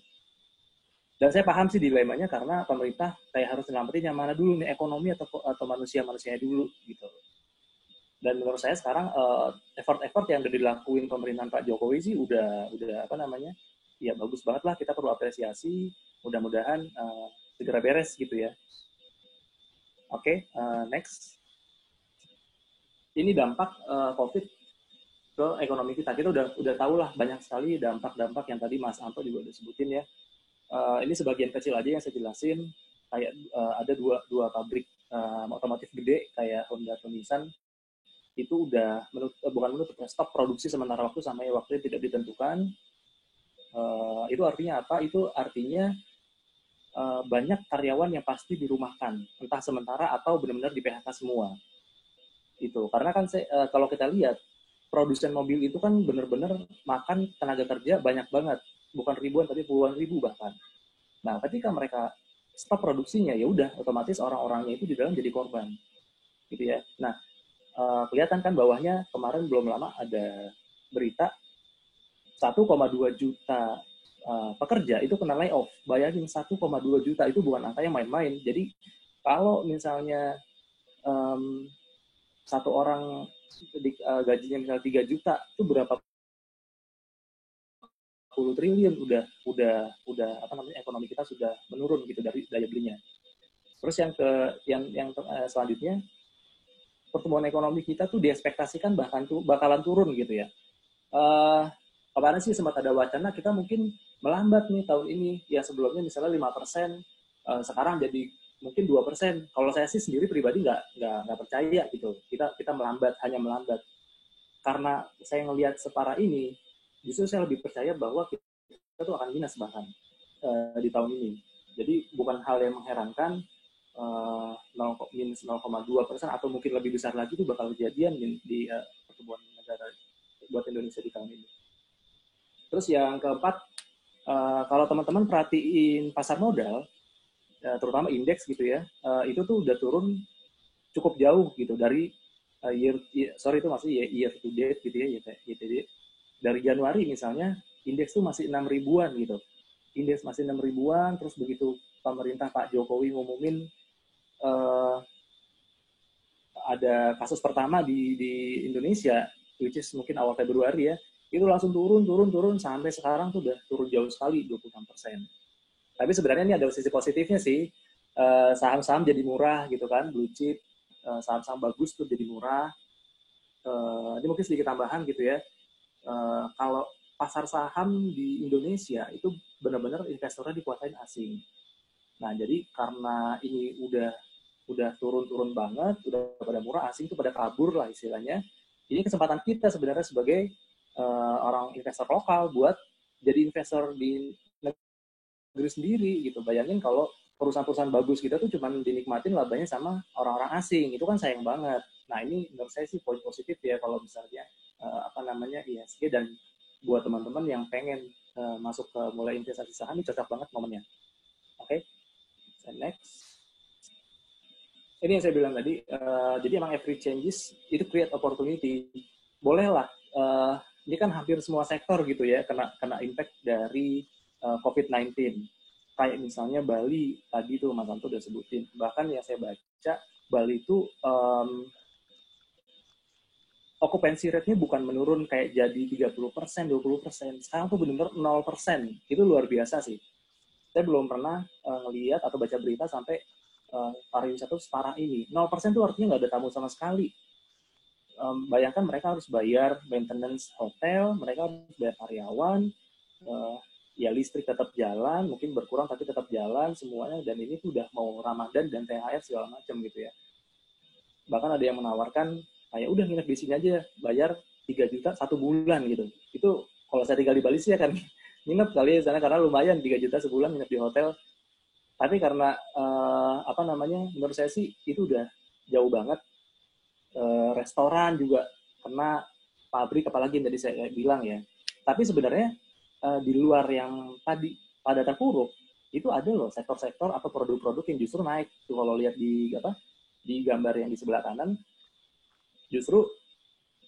Dan saya paham sih dilemanya, karena pemerintah kayak harus nyelamatin yang mana dulu nih, ekonomi atau manusianya dulu gitu. Dan menurut saya sekarang effort yang udah dilakuin pemerintahan Pak Jokowi sih udah ya bagus banget lah, kita perlu apresiasi. Mudah-mudahan segera beres gitu ya. Oke, next. Ini dampak COVID ke ekonomi kita. Kita udah tahu lah banyak sekali dampak-dampak yang tadi Mas Anto juga udah sebutin ya. Ini sebagian kecil aja yang saya jelasin. kayak ada dua pabrik otomotif gede kayak Honda atau Nissan itu udah bukan menutup, stop produksi sementara waktu sampai waktu yang tidak ditentukan. Itu artinya apa? Itu artinya banyak karyawan yang pasti dirumahkan, entah sementara atau benar-benar di PHK semua. Itu karena kan kalau kita lihat produsen mobil itu kan benar-benar makan tenaga kerja banyak banget, bukan ribuan tapi puluhan ribu bahkan. Nah, ketika mereka stop produksinya, ya udah otomatis orang-orangnya itu di dalam jadi korban, gitu ya. Nah, kelihatan kan bawahnya kemarin belum lama ada berita 1,2 juta pekerja itu kena layoff. Bayangin 1,2 juta itu bukan angka yang main-main. Jadi kalau misalnya satu orang gajinya misalnya 3 juta, itu berapa puluh triliun udah apa namanya, ekonomi kita sudah menurun gitu dari daya belinya. Terus yang selanjutnya, pertumbuhan ekonomi kita tuh diekspektasikan bakalan turun gitu ya. Kemarin sih sempat ada wacana kita mungkin melambat nih tahun ini. Ya sebelumnya misalnya 5%, sekarang jadi mungkin 2%. Kalau saya sih sendiri pribadi nggak percaya gitu. Kita hanya melambat. Karena saya ngelihat separah ini, justru saya lebih percaya bahwa kita tuh akan minus bahkan di tahun ini. Jadi bukan hal yang mengherankan minus 0,2% atau mungkin lebih besar lagi itu bakal kejadian di pertumbuhan negara buat Indonesia di tahun ini. Terus yang keempat, kalau teman-teman perhatiin pasar modal, terutama indeks gitu ya, itu tuh udah turun cukup jauh gitu dari year to date gitu ya, YTD. Dari Januari misalnya, indeks tuh masih 6 ribuan gitu. Indeks masih 6 ribuan, terus begitu pemerintah Pak Jokowi ngumumin ada kasus pertama di Indonesia, which is mungkin awal Februari ya, itu langsung turun sampai sekarang tuh udah turun jauh sekali 26%. Tapi sebenarnya ini ada sisi positifnya sih, saham-saham jadi murah gitu kan, blue chip, saham-saham bagus tuh jadi murah. Ini mungkin sedikit tambahan gitu ya. Kalau pasar saham di Indonesia itu benar-benar investornya dikuasain asing. Nah, jadi karena ini udah turun-turun banget, udah pada murah, asing itu pada kabur lah istilahnya. Ini kesempatan kita sebenarnya sebagai orang investor lokal buat jadi investor di negeri sendiri gitu. Bayangin kalau perusahaan-perusahaan bagus kita tuh cuma dinikmatin labanya sama orang-orang asing, itu kan sayang banget. Nah, ini menurut saya sih poin positif ya kalau misalnya ISG, dan buat teman-teman yang pengen masuk ke mulai investasi saham, ini cocok banget momennya. Oke, next. Ini yang saya bilang tadi, jadi emang every changes itu create opportunity. Bolehlah, ini kan hampir semua sektor gitu ya kena impact dari COVID-19. Kayak misalnya Bali, tadi tuh Mas Anto udah sebutin. Bahkan yang saya baca, Bali itu okupansi rate-nya bukan menurun kayak jadi 30%, 20%. Sekarang tuh benar-benar 0%. Itu luar biasa sih. Saya belum pernah ngelihat atau baca berita sampai pariwisata separah ini. 0% itu artinya nggak ada tamu sama sekali. Bayangkan mereka harus bayar maintenance hotel, mereka harus bayar karyawan, ya listrik tetap jalan, mungkin berkurang tapi tetap jalan semuanya, dan ini tuh udah mau Ramadan dan THR segala macam gitu ya. Bahkan ada yang menawarkan kayak udah nginep di sini aja, bayar 3 juta 1 bulan gitu. Itu kalau saya tinggal di Bali sih akan nginep kali ya sana, karena lumayan 3 juta sebulan nginep di hotel. Tapi karena menurut saya sih itu udah jauh banget. Restoran juga kena, pabrik apalagi yang tadi saya bilang ya. Tapi sebenarnya di luar yang tadi pada terpuruk, itu ada loh sektor-sektor atau produk-produk yang justru naik. Tuh kalau lihat di gambar yang di sebelah kanan, justru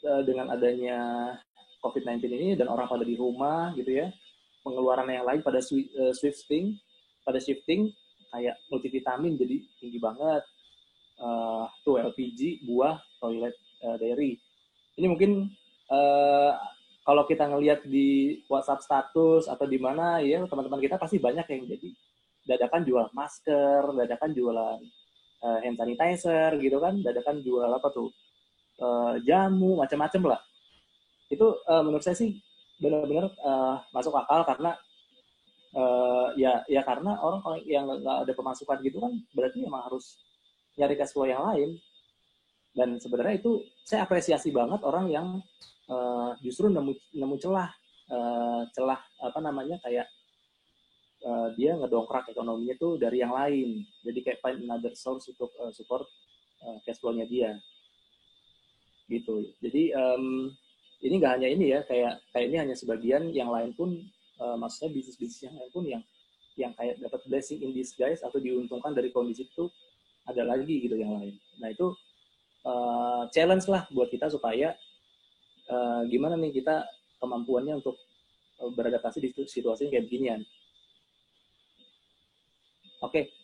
dengan adanya COVID-19 ini dan orang pada di rumah gitu ya, pengeluaran yang lain pada shifting kayak multivitamin jadi tinggi banget, tuh LPG, buah, toilet, dairy. Ini mungkin kalau kita ngelihat di WhatsApp status atau di mana ya, teman-teman kita pasti banyak yang jadi dadakan jual masker, dadakan jualan hand sanitizer gitu kan, dadakan jual apa tuh, jamu, macam-macam lah. Itu menurut saya sih benar-benar masuk akal, karena Ya karena orang yang nggak ada pemasukan gitu kan berarti emang harus nyari cash flow yang lain. Dan sebenarnya itu saya apresiasi banget orang yang justru nemu celah apa namanya kayak dia ngedongkrak ekonominya tuh dari yang lain. Jadi kayak find another source untuk support cash flow-nya dia gitu. Jadi ini nggak hanya ini ya, kayak ini hanya sebagian, yang lain pun maksudnya bisnis-bisnis yang lain pun yang kayak dapat blessing in disguise atau diuntungkan dari kondisi itu ada lagi gitu yang lain. Nah itu challenge lah buat kita supaya gimana nih kita kemampuannya untuk beradaptasi di situasi kayak beginian. Oke.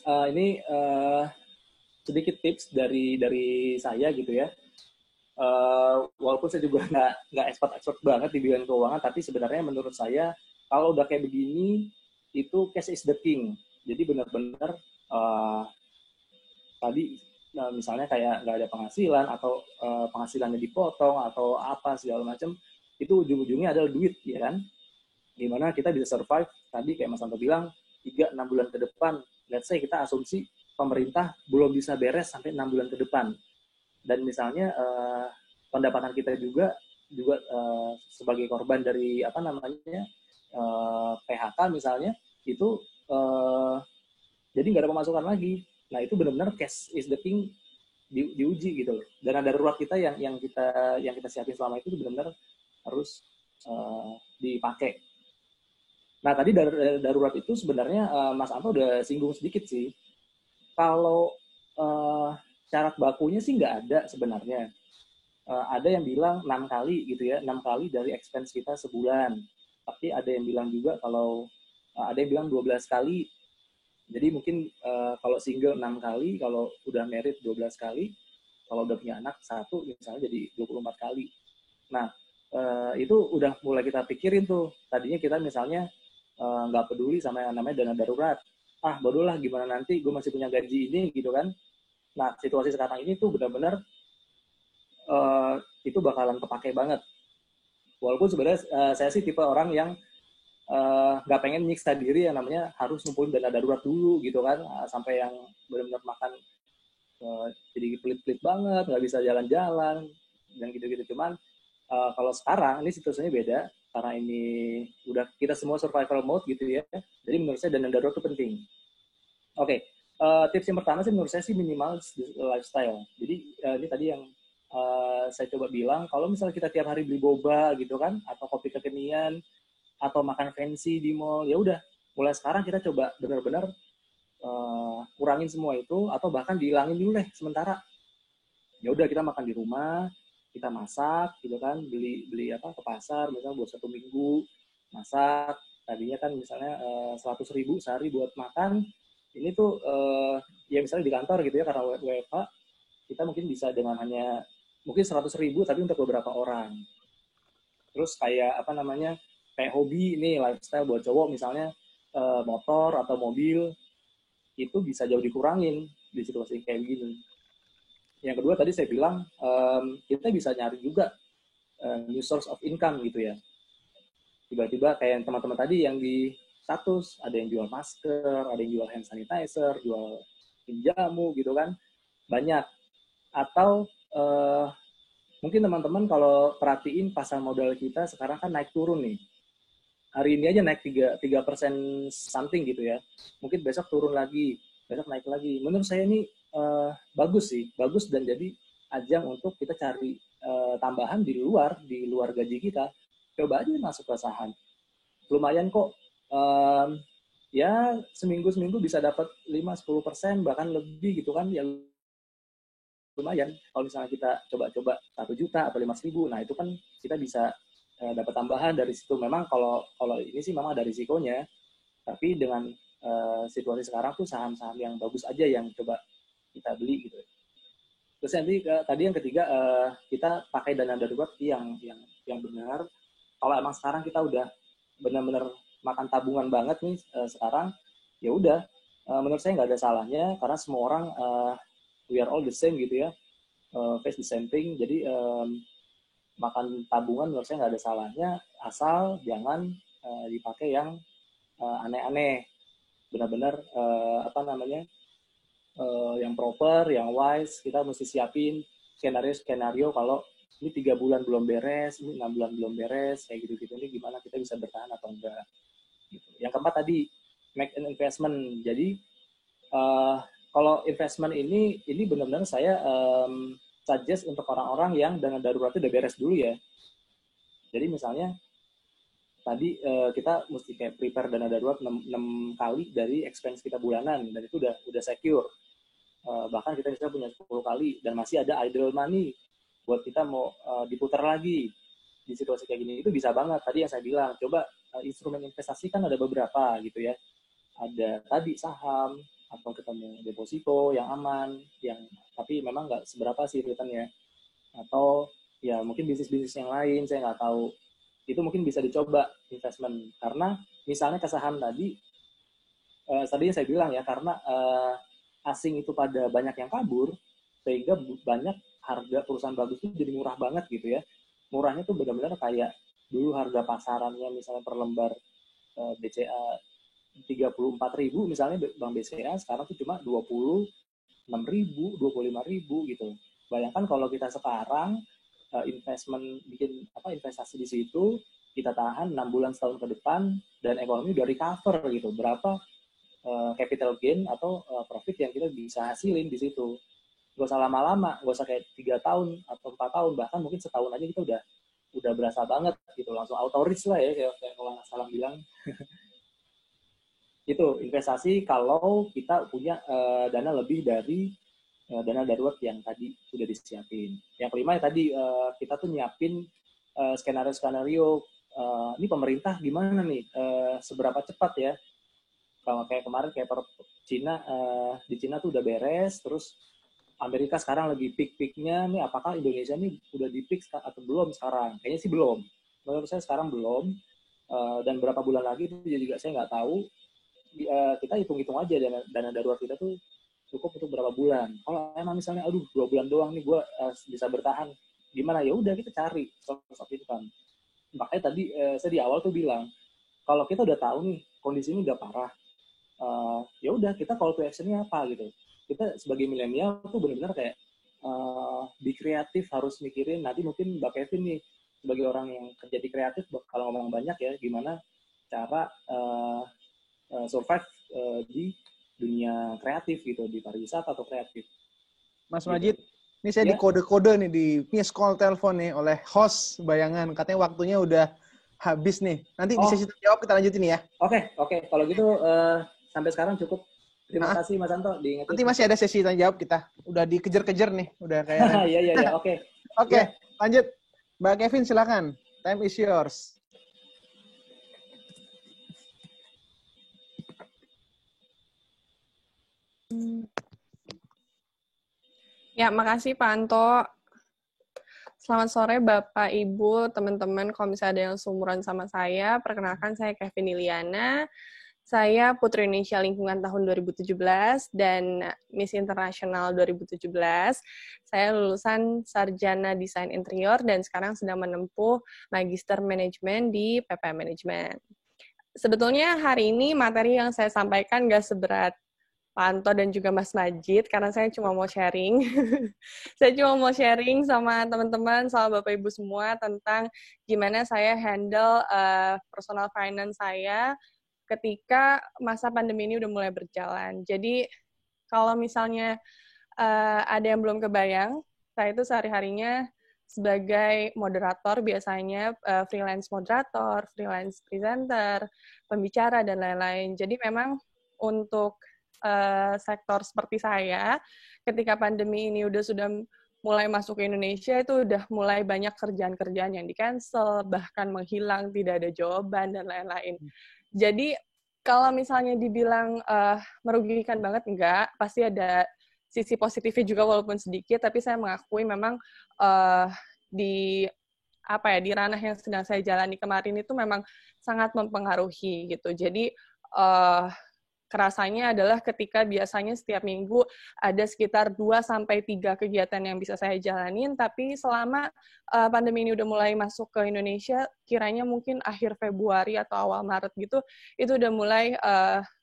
Ini sedikit tips dari saya gitu ya. Walaupun saya juga nggak expert banget di bidang keuangan, tapi sebenarnya menurut saya kalau udah kayak begini itu cash is the king. Jadi benar-benar tadi misalnya kayak nggak ada penghasilan atau penghasilannya dipotong atau apa segala macam, itu ujung-ujungnya adalah duit, ya kan? Gimana kita bisa survive tadi kayak Mas Anto bilang 3-6 bulan ke depan. Let's say kita asumsi pemerintah belum bisa beres sampai 6 bulan ke depan. Dan misalnya pendapatan kita juga sebagai korban dari apa namanya PHK misalnya itu jadi nggak ada pemasukan lagi. Nah itu benar-benar cash is the king diuji gitu loh. Dana darurat kita yang kita siapin selama itu benar-benar harus dipakai. Nah tadi darurat itu sebenarnya Mas Anto udah singgung sedikit sih. Kalau syarat bakunya sih nggak ada sebenarnya. Ada yang bilang 6 kali gitu ya, 6 kali dari expense kita sebulan. Tapi ada yang bilang juga kalau ada yang bilang 12 kali. Jadi mungkin kalau single 6 kali, kalau udah married 12 kali, kalau udah punya anak 1 misalnya jadi 24 kali. Nah, itu udah mulai kita pikirin tuh. Tadinya kita misalnya nggak peduli sama yang namanya dana darurat. Bodoh lah gimana nanti gue masih punya gaji ini gitu kan. Nah, situasi sekarang ini tuh benar-benar itu bakalan kepake banget. Walaupun sebenarnya saya sih tipe orang yang nggak pengen nyiksa diri yang namanya harus ngumpulin dana darurat dulu gitu kan, sampai yang benar-benar makan jadi pelit-pelit banget, nggak bisa jalan-jalan dan gitu-gitu. Cuman kalau sekarang ini situasinya beda karena ini udah kita semua survival mode gitu ya. Jadi menurut saya dana darurat itu penting. Oke. Tips yang pertama sih menurut saya sih minimal lifestyle. Jadi ini tadi yang saya coba bilang, kalau misalnya kita tiap hari beli boba gitu kan, atau kopi kekinian, atau makan fancy di mall, ya udah mulai sekarang kita coba benar-benar kurangin semua itu, atau bahkan dihilangin dulu deh sementara. Ya udah kita makan di rumah, kita masak gitu kan, beli apa ke pasar misalnya buat 1 minggu masak. Tadinya kan misalnya 100.000 sehari buat makan. Ini tuh ya misalnya di kantor gitu ya, karena WFH kita mungkin bisa dengan hanya mungkin 100.000 tapi untuk beberapa orang. Terus kayak apa namanya, kayak hobi ini lifestyle buat cowok misalnya motor atau mobil itu bisa jauh dikurangin di situasi kayak gini. Yang kedua tadi saya bilang kita bisa nyari juga new source of income gitu ya. Tiba-tiba kayak teman-teman tadi yang di status, ada yang jual masker, ada yang jual hand sanitizer, jual jamu gitu kan, banyak. Atau mungkin teman-teman kalau perhatiin pasar modal kita sekarang kan naik turun nih. Hari ini aja naik 3% something gitu ya. Mungkin besok turun lagi, besok naik lagi. Menurut saya ini bagus sih, bagus dan jadi ajang untuk kita cari tambahan di luar gaji kita. Coba aja masuk ke saham. Lumayan kok. Ya seminggu bisa dapat 5-10% bahkan lebih gitu kan, ya lumayan. Kalau misalnya kita coba 1 juta atau 5.000, nah itu kan kita bisa dapat tambahan dari situ. Memang kalau ini sih memang ada risikonya, tapi dengan situasi sekarang tuh saham-saham yang bagus aja yang coba kita beli gitu. Terus nanti tadi yang ketiga kita pakai dana darurat yang benar. Kalau emang sekarang kita udah benar-benar makan tabungan banget nih sekarang, ya udah menurut saya nggak ada salahnya karena semua orang we are all the same gitu ya, face the same thing. Jadi makan tabungan menurut saya nggak ada salahnya asal jangan dipakai yang aneh-aneh, benar-benar yang proper, yang wise. Kita mesti siapin skenario kalau ini 3 bulan belum beres, ini 6 bulan belum beres, kayak gitu-gitu. Ini gimana kita bisa bertahan atau enggak. Gitu. Yang keempat tadi, make an investment. Jadi, kalau investment ini benar-benar saya suggest untuk orang-orang yang dana daruratnya udah beres dulu ya. Jadi misalnya, tadi kita mesti kayak prepare dana darurat 6 kali dari expense kita bulanan, dan itu udah secure. Bahkan kita bisa punya 10 kali, dan masih ada idle money buat kita mau diputar lagi di situasi kayak gini. Itu bisa banget. Tadi yang saya bilang, coba instrumen investasi kan ada beberapa gitu ya. Ada tadi saham, atau kita mau deposito yang aman, yang tapi memang nggak seberapa sih returnnya. Atau ya mungkin bisnis-bisnis yang lain, saya nggak tahu. Itu mungkin bisa dicoba investment. Karena misalnya ke saham tadi saya bilang ya, karena asing itu pada banyak yang kabur, sehingga banyak harga perusahaan bagus itu jadi murah banget gitu ya. Murahnya tuh benar-benar kayak dulu harga pasarannya misalnya per lembar BCA 34.000 misalnya Bank BCA, sekarang tuh cuma 26.000, 25.000 gitu. Bayangkan kalau kita sekarang investasi di situ, kita tahan 6 bulan setahun ke depan, dan ekonomi udah recover gitu. Berapa capital gain atau profit yang kita bisa hasilin di situ. Gak usah lama-lama, gak usah kayak 3 tahun atau 4 tahun, bahkan mungkin setahun aja kita udah berasa banget gitu, langsung auto rich lah ya, kayak kalau nggak salah bilang. Itu investasi kalau kita punya dana lebih dari dana darurat yang tadi sudah disiapin. Yang kelima ya tadi, kita tuh nyiapin skenario-skenario, ini pemerintah gimana nih, seberapa cepat ya. Kalau kayak kemarin kayak Cina, di Cina tuh udah beres, terus Amerika sekarang lagi peak-peaknya nih, apakah Indonesia nih udah di peak atau belum sekarang? Kayaknya sih belum. Menurut saya sekarang belum, dan berapa bulan lagi itu juga saya nggak tahu. Kita hitung-hitung aja dana darurat kita tuh cukup untuk berapa bulan. Kalau emang misalnya, 2 bulan doang nih gue bisa bertahan, gimana? Ya udah kita cari source of income. Makanya tadi saya di awal tuh bilang, kalau kita udah tahu nih kondisi ini udah parah, ya udah kita call to action-nya apa gitu. Kita sebagai milenial tuh benar-benar kayak di kreatif, harus mikirin. Nanti mungkin Mbak Kevin nih sebagai orang yang kerja di kreatif, kalau ngomong banyak ya, gimana cara survive di dunia kreatif gitu, di pariwisata atau kreatif. Mas Gitu. Majid, ini saya dikode-kode nih, di miss call telepon nih oleh host bayangan, katanya waktunya udah habis nih. Nanti di sesi jawab kita lanjutin ya. Oke. Kalau gitu sampai sekarang cukup. Terima kasih Mas Anto diingetin. Nanti masih ada sesi tanya jawab kita. Udah dikejar-kejar nih, udah kayak. Iya, oke. Oke, lanjut. Mbak Kevin silakan. Time is yours. Ya, makasih Pak Anto. Selamat sore Bapak, Ibu, teman-teman. Kalau misalnya ada yang seumuran sama saya, perkenalkan saya Kevin Iliana. Saya Putri Indonesia Lingkungan tahun 2017 dan Miss Internasional 2017. Saya lulusan Sarjana Desain Interior dan sekarang sedang menempuh Magister Manajemen di PPM Management. Sebetulnya hari ini materi yang saya sampaikan nggak seberat Pak Anto dan juga Mas Majid, karena saya cuma mau sharing. Saya cuma mau sharing sama teman-teman, sama Bapak Ibu semua tentang gimana saya handle personal finance saya ketika masa pandemi ini udah mulai berjalan. Jadi kalau misalnya ada yang belum kebayang, saya itu sehari-harinya sebagai moderator, biasanya freelance moderator, freelance presenter, pembicara, dan lain-lain. Jadi memang untuk sektor seperti saya, ketika pandemi ini sudah mulai masuk ke Indonesia, itu udah mulai banyak kerjaan-kerjaan yang di-cancel, bahkan menghilang, tidak ada jawaban, dan lain-lain. Jadi, kalau misalnya dibilang merugikan banget, enggak. Pasti ada sisi positifnya juga walaupun sedikit, tapi saya mengakui memang di ranah yang sedang saya jalani kemarin itu memang sangat mempengaruhi gitu. Jadi kerasanya adalah ketika biasanya setiap minggu ada sekitar 2-3 kegiatan yang bisa saya jalanin, tapi selama pandemi ini udah mulai masuk ke Indonesia, kiranya mungkin akhir Februari atau awal Maret gitu, itu udah mulai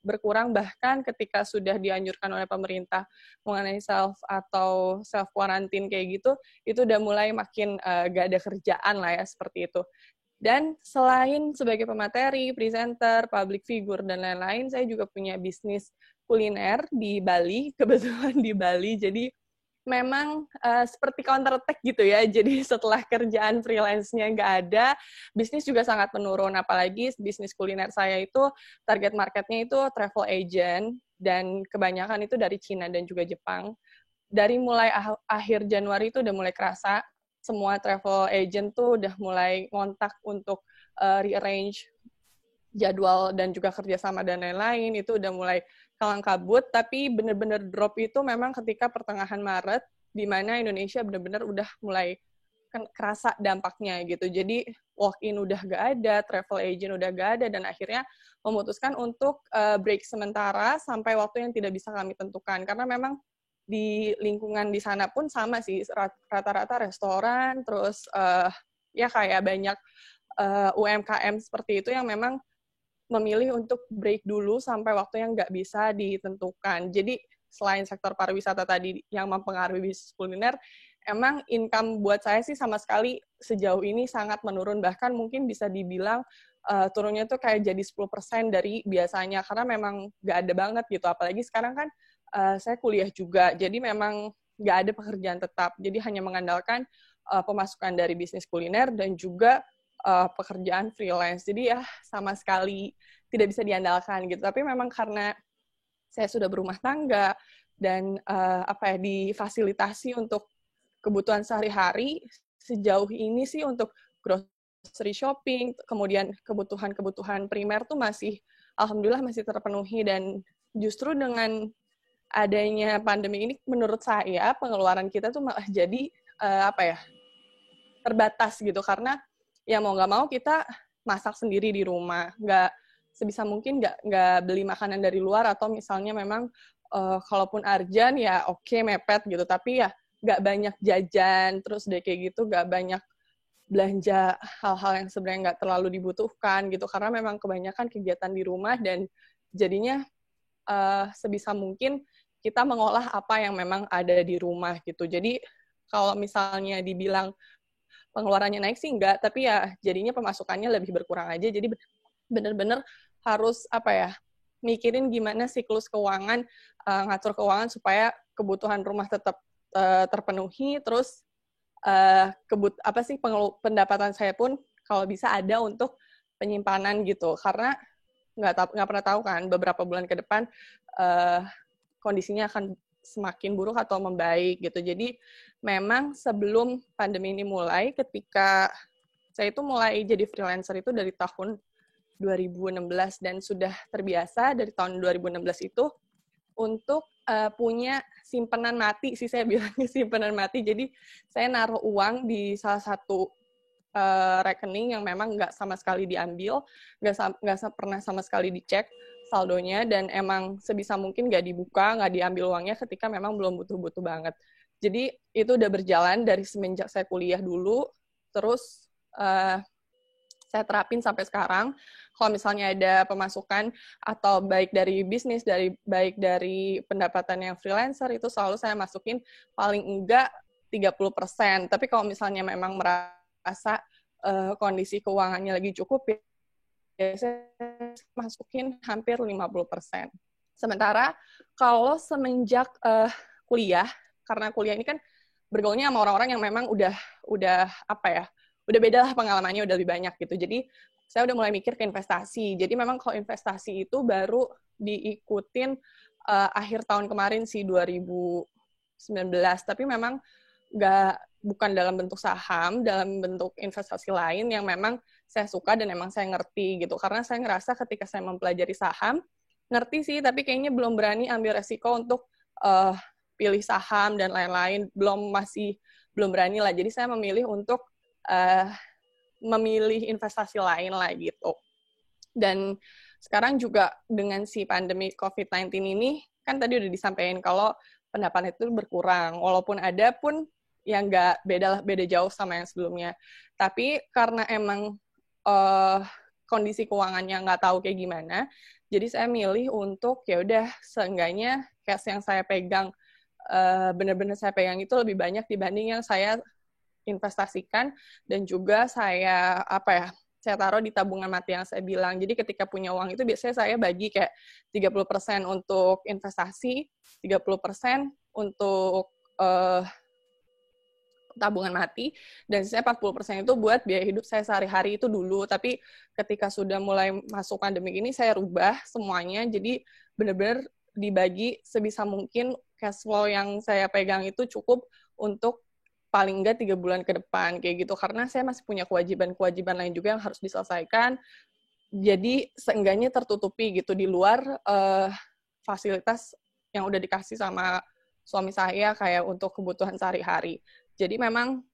berkurang, bahkan ketika sudah dianjurkan oleh pemerintah mengenai self quarantine kayak gitu, itu udah mulai makin gak ada kerjaan lah ya, seperti itu. Dan selain sebagai pemateri, presenter, public figure, dan lain-lain, saya juga punya bisnis kuliner di Bali, kebetulan di Bali. Jadi memang seperti counter attack gitu ya. Jadi setelah kerjaan freelance-nya nggak ada, bisnis juga sangat menurun. Apalagi bisnis kuliner saya itu, target marketnya itu travel agent, dan kebanyakan itu dari Cina dan juga Jepang. Dari mulai akhir Januari itu udah mulai kerasa, semua travel agent tuh udah mulai ngontak untuk rearrange jadwal dan juga kerjasama dan lain-lain, itu udah mulai kalang kabut, tapi benar-benar drop itu memang ketika pertengahan Maret, di mana Indonesia benar-benar udah mulai kerasa dampaknya gitu. Jadi walk-in udah gak ada, travel agent udah gak ada, dan akhirnya memutuskan untuk break sementara sampai waktu yang tidak bisa kami tentukan. Karena memang di lingkungan di sana pun sama sih, rata-rata restoran, terus ya kayak banyak UMKM seperti itu yang memang memilih untuk break dulu sampai waktu yang nggak bisa ditentukan. Jadi selain sektor pariwisata tadi yang mempengaruhi bisnis kuliner, emang income buat saya sih sama sekali sejauh ini sangat menurun, bahkan mungkin bisa dibilang turunnya tuh kayak jadi 10% dari biasanya, karena memang nggak ada banget gitu, apalagi sekarang kan saya kuliah juga, jadi memang nggak ada pekerjaan tetap, jadi hanya mengandalkan pemasukan dari bisnis kuliner dan juga pekerjaan freelance. Jadi ya sama sekali tidak bisa diandalkan gitu. Tapi memang karena saya sudah berumah tangga dan difasilitasi untuk kebutuhan sehari-hari, sejauh ini sih untuk grocery shopping, kemudian kebutuhan primer tuh masih, alhamdulillah masih terpenuhi, dan justru dengan adanya pandemi ini, menurut saya pengeluaran kita tuh malah jadi terbatas gitu, karena ya mau nggak mau kita masak sendiri di rumah, nggak sebisa mungkin nggak beli makanan dari luar, atau misalnya memang kalaupun urgent ya oke, mepet gitu, tapi ya nggak banyak jajan, terus deh kayak gitu nggak banyak belanja hal-hal yang sebenarnya nggak terlalu dibutuhkan gitu, karena memang kebanyakan kegiatan di rumah, dan jadinya sebisa mungkin kita mengolah apa yang memang ada di rumah gitu. Jadi kalau misalnya dibilang pengeluarannya naik sih enggak, tapi ya jadinya pemasukannya lebih berkurang aja. Jadi benar-benar harus mikirin gimana siklus keuangan, ngatur keuangan supaya kebutuhan rumah tetap terpenuhi, terus pendapatan saya pun kalau bisa ada untuk penyimpanan gitu, karena nggak pernah tahu kan beberapa bulan ke depan kondisinya akan semakin buruk atau membaik gitu. Jadi memang sebelum pandemi ini mulai, ketika saya itu mulai jadi freelancer itu dari tahun 2016, dan sudah terbiasa dari tahun 2016 itu untuk punya simpanan mati sih, saya bilangnya simpanan mati. Jadi saya naruh uang di salah satu rekening yang memang nggak sama sekali diambil, nggak pernah sama sekali dicek saldonya, dan emang sebisa mungkin nggak dibuka, nggak diambil uangnya ketika memang belum butuh-butuh banget. Jadi itu udah berjalan dari semenjak saya kuliah dulu, terus saya terapin sampai sekarang. Kalau misalnya ada pemasukan atau baik dari bisnis, baik dari pendapatan yang freelancer, itu selalu saya masukin paling enggak 30%. Tapi kalau misalnya memang merasa kondisi keuangannya lagi cukup, saya masukin hampir 50%. Sementara kalau semenjak kuliah, karena kuliah ini kan bergaulnya sama orang-orang yang memang udah beda lah pengalamannya, udah lebih banyak gitu. Jadi saya udah mulai mikir ke investasi. Jadi memang kalau investasi itu baru diikutin akhir tahun kemarin sih, 2019. Tapi memang bukan dalam bentuk saham, dalam bentuk investasi lain yang memang saya suka dan memang saya ngerti gitu. Karena saya ngerasa ketika saya mempelajari saham, ngerti sih, tapi kayaknya belum berani ambil resiko untuk pilih saham dan lain-lain. Belum berani lah. Jadi saya memilih untuk memilih investasi lain lah gitu. Dan sekarang juga dengan si pandemi COVID-19 ini, kan tadi udah disampaikan kalau pendapatan itu berkurang. Walaupun ada pun yang nggak beda jauh sama yang sebelumnya. Tapi karena emang kondisi keuangannya nggak tahu kayak gimana, jadi saya milih untuk ya udah seenggaknya cash yang saya pegang, benar-benar saya pegang itu lebih banyak dibanding yang saya investasikan, dan juga saya saya taruh di tabungan mati yang saya bilang. Jadi ketika punya uang itu biasanya saya bagi kayak 30% untuk investasi, 30% untuk tabungan mati, dan saya 40% itu buat biaya hidup saya sehari-hari itu dulu. Tapi ketika sudah mulai masuk pandemi ini, saya rubah semuanya, jadi benar-benar dibagi sebisa mungkin cash flow yang saya pegang itu cukup untuk paling enggak 3 bulan ke depan, kayak gitu. Karena saya masih punya kewajiban-kewajiban lain juga yang harus diselesaikan. Jadi seenggaknya tertutupi gitu di luar fasilitas yang udah dikasih sama suami saya kayak untuk kebutuhan sehari-hari. Jadi memang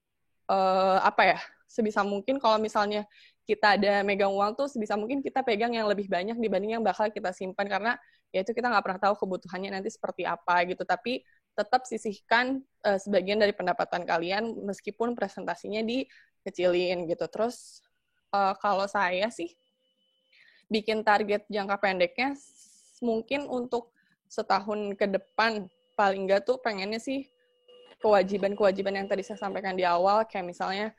sebisa mungkin kalau misalnya kita ada megang uang tuh sebisa mungkin kita pegang yang lebih banyak dibanding yang bakal kita simpan, karena ya itu kita nggak pernah tahu kebutuhannya nanti seperti apa gitu. Tapi tetap sisihkan sebagian dari pendapatan kalian meskipun presentasinya dikecilin gitu. Terus kalau saya sih bikin target jangka pendeknya mungkin untuk setahun ke depan, paling nggak tuh pengennya sih kewajiban-kewajiban yang tadi saya sampaikan di awal, kayak misalnya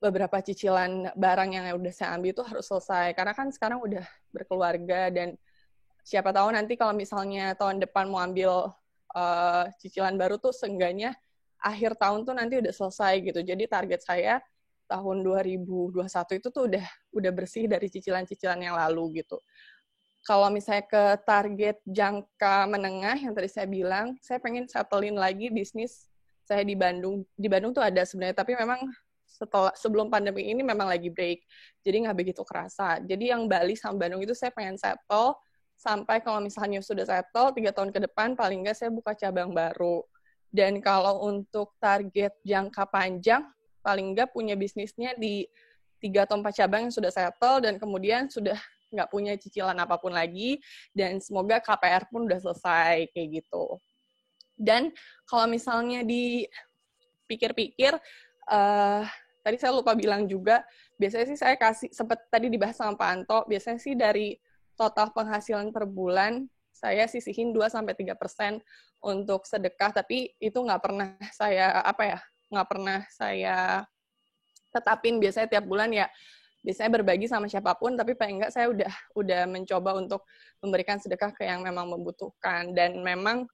beberapa cicilan barang yang udah saya ambil itu harus selesai. Karena kan sekarang udah berkeluarga, dan siapa tahu nanti kalau misalnya tahun depan mau ambil cicilan baru tuh seenggaknya akhir tahun tuh nanti udah selesai gitu. Jadi target saya tahun 2021 itu tuh udah bersih dari cicilan-cicilan yang lalu gitu. Kalau misalnya ke target jangka menengah yang tadi saya bilang, saya pengen settlein lagi bisnis saya di Bandung. Di Bandung tuh ada sebenarnya, tapi memang sebelum pandemi ini memang lagi break, jadi nggak begitu kerasa. Jadi yang Bali sama Bandung itu saya pengen settle, sampai kalau misalnya sudah settle, 3 tahun ke depan paling nggak saya buka cabang baru. Dan kalau untuk target jangka panjang, paling nggak punya bisnisnya di 3 atau 4 cabang yang sudah settle, dan kemudian sudah nggak punya cicilan apapun lagi, dan semoga KPR pun udah selesai, kayak gitu. Dan kalau misalnya dipikir-pikir, tadi saya lupa bilang juga, biasanya sih saya sempat tadi dibahas sama Pak Anto, biasanya sih dari total penghasilan per bulan, saya sisihin 2-3% untuk sedekah, tapi itu nggak pernah saya tetapin. Biasanya tiap bulan ya, biasanya berbagi sama siapapun, tapi paling enggak saya udah mencoba untuk memberikan sedekah ke yang memang membutuhkan. Dan memang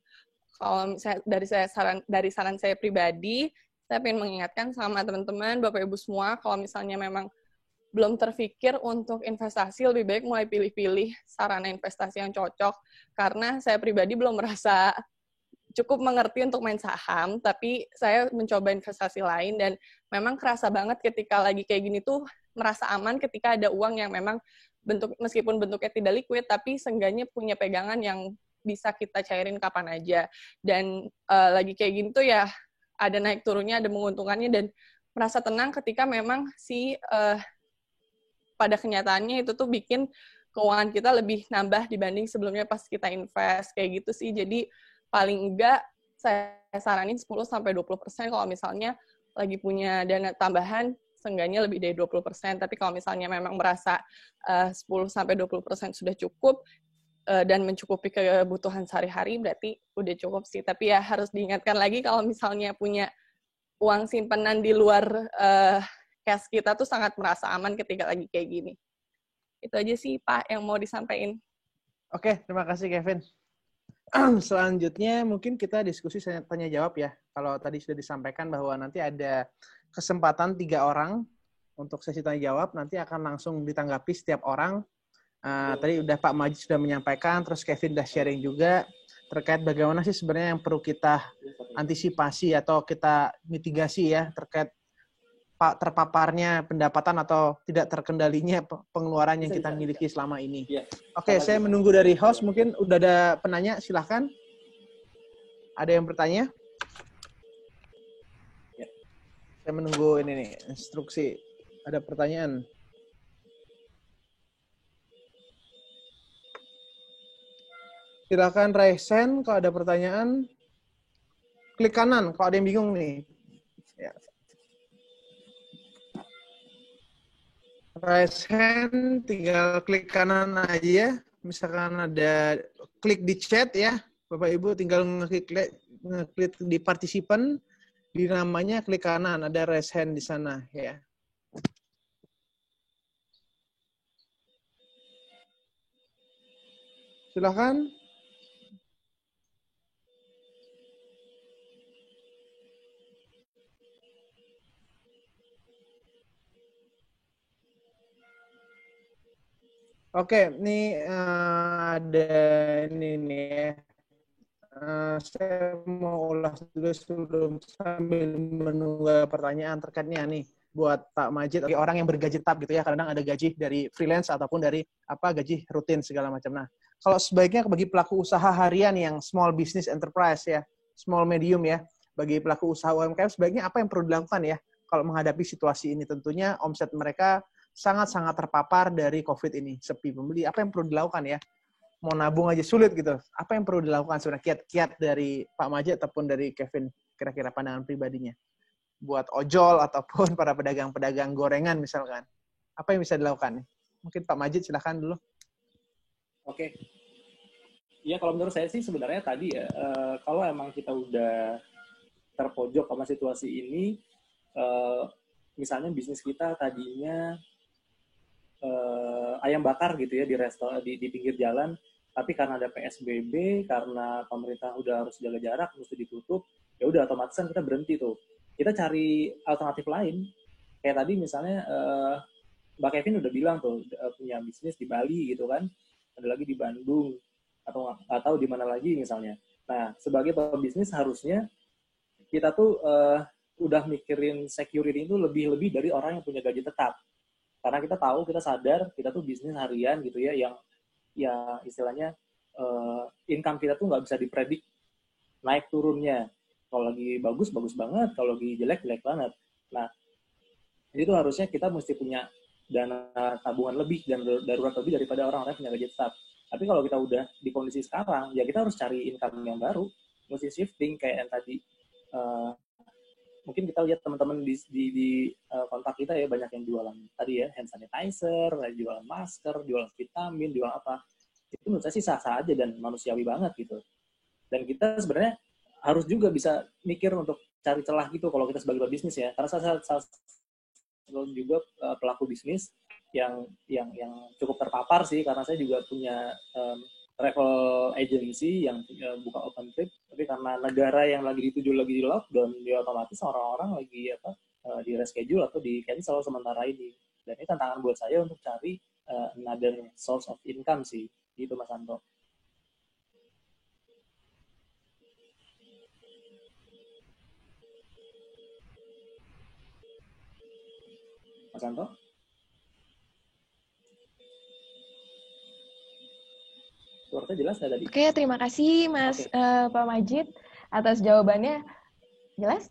kalau dari saran saya pribadi, saya ingin mengingatkan sama teman-teman, Bapak Ibu semua, kalau misalnya memang belum terpikir untuk investasi, lebih baik mulai pilih-pilih sarana investasi yang cocok. Karena saya pribadi belum merasa cukup mengerti untuk main saham, tapi saya mencoba investasi lain, dan memang kerasa banget ketika lagi kayak gini tuh merasa aman ketika ada uang yang memang meskipun bentuknya tidak liquid, tapi seenggaknya punya pegangan yang bisa kita cairin kapan aja. Dan lagi kayak gini tuh ya ada naik turunnya, ada menguntungkannya, dan merasa tenang ketika memang pada kenyataannya itu tuh bikin keuangan kita lebih nambah dibanding sebelumnya pas kita invest, kayak gitu sih. Jadi paling enggak saya saranin 10-20% kalau misalnya lagi punya dana tambahan, seenggaknya lebih dari 20%. Tapi kalau misalnya memang merasa 10-20% sudah cukup dan mencukupi kebutuhan sehari-hari, berarti udah cukup sih. Tapi ya harus diingatkan lagi kalau misalnya punya uang simpanan di luar cash kita tuh sangat merasa aman ketika lagi kayak gini. Itu aja sih Pak yang mau disampaikan. Oke, terima kasih Kevin. Selanjutnya mungkin kita diskusi tanya jawab ya. Kalau tadi sudah disampaikan bahwa nanti ada kesempatan 3 orang untuk sesi tanya jawab, nanti akan langsung ditanggapi setiap orang. Tadi udah Pak Majid sudah menyampaikan, terus Kevin udah sharing juga terkait bagaimana sih sebenarnya yang perlu kita antisipasi atau kita mitigasi ya terkait terpaparnya pendapatan atau tidak terkendalinya pengeluaran yang kita miliki selama ini. Oke, saya menunggu dari host, mungkin udah ada penanya, silahkan. Ada yang bertanya? Saya menunggu ini nih, instruksi. Ada pertanyaan? Silakan raise hand kalau ada pertanyaan. Klik kanan kalau ada yang bingung nih. Ya. Raise hand, tinggal klik kanan aja ya. Misalkan ada klik di chat ya, Bapak Ibu tinggal ngeklik di partisipan, di namanya klik kanan, ada raise hand di sana ya. Silakan. Oke, ini ada ini nih ya. Saya mau ulas dulu sebelum sambil menunggu pertanyaan terkaitnya nih buat Pak Majid, orang yang bergaji tetap gitu ya, kadang ada gaji dari freelance ataupun dari gaji rutin segala macam. Nah, kalau sebaiknya bagi pelaku usaha harian yang small business enterprise ya, small medium ya, bagi pelaku usaha UMKM sebaiknya apa yang perlu dilakukan ya kalau menghadapi situasi ini? Tentunya omset mereka sangat-sangat terpapar dari COVID ini, sepi pembeli. Apa yang perlu dilakukan ya? Mau nabung aja sulit gitu. Apa yang perlu dilakukan sebenarnya kiat-kiat dari Pak Majid ataupun dari Kevin, kira-kira pandangan pribadinya? Buat ojol ataupun para pedagang-pedagang gorengan misalkan. Apa yang bisa dilakukan? Mungkin Pak Majid silahkan dulu. Oke. Ya kalau menurut saya sih sebenarnya tadi ya, kalau emang kita udah terpojok sama situasi ini, misalnya bisnis kita tadinya ayam bakar gitu ya di restoran di pinggir jalan, tapi karena ada PSBB, karena pemerintah udah harus jaga jarak, mesti ditutup, ya udah otomatis kan kita berhenti tuh. Kita cari alternatif lain. Kayak tadi misalnya Mbak Kevin udah bilang tuh punya bisnis di Bali gitu kan, ada lagi di Bandung atau di mana lagi misalnya. Nah, sebagai pebisnis harusnya kita tuh udah mikirin security itu lebih dari orang yang punya gaji tetap. Karena kita tahu, kita sadar, kita tuh bisnis harian gitu ya, yang ya istilahnya income kita tuh nggak bisa dipredik naik turunnya. Kalau lagi bagus, bagus banget. Kalau lagi jelek, jelek banget. Nah, jadi itu harusnya kita mesti punya dana tabungan lebih dan darurat lebih daripada orang-orang yang punya gaji tetap. Tapi kalau kita udah di kondisi sekarang, ya kita harus cari income yang baru, mesti shifting kayak yang tadi. Mungkin kita lihat teman-teman di kontak kita ya, banyak yang jualan tadi ya, hand sanitizer, jualan masker, jualan vitamin, jualan apa. Itu menurut saya sih sah-sah aja dan manusiawi banget gitu. Dan kita sebenarnya harus juga bisa mikir untuk cari celah gitu kalau kita sebagai bisnis ya. Karena saya juga pelaku bisnis yang cukup terpapar sih, karena saya juga punya travel agency yang buka open trip, tapi karena negara yang lagi dituju lagi di lockdown, dia otomatis orang-orang lagi di reschedule atau di cancel sementara ini. Dan ini tantangan buat saya untuk cari another source of income sih, gitu Mas Anto. Mas Anto? Suaranya jelas nggak tadi? Oke, terima kasih Mas Pak Majid atas jawabannya. Jelas?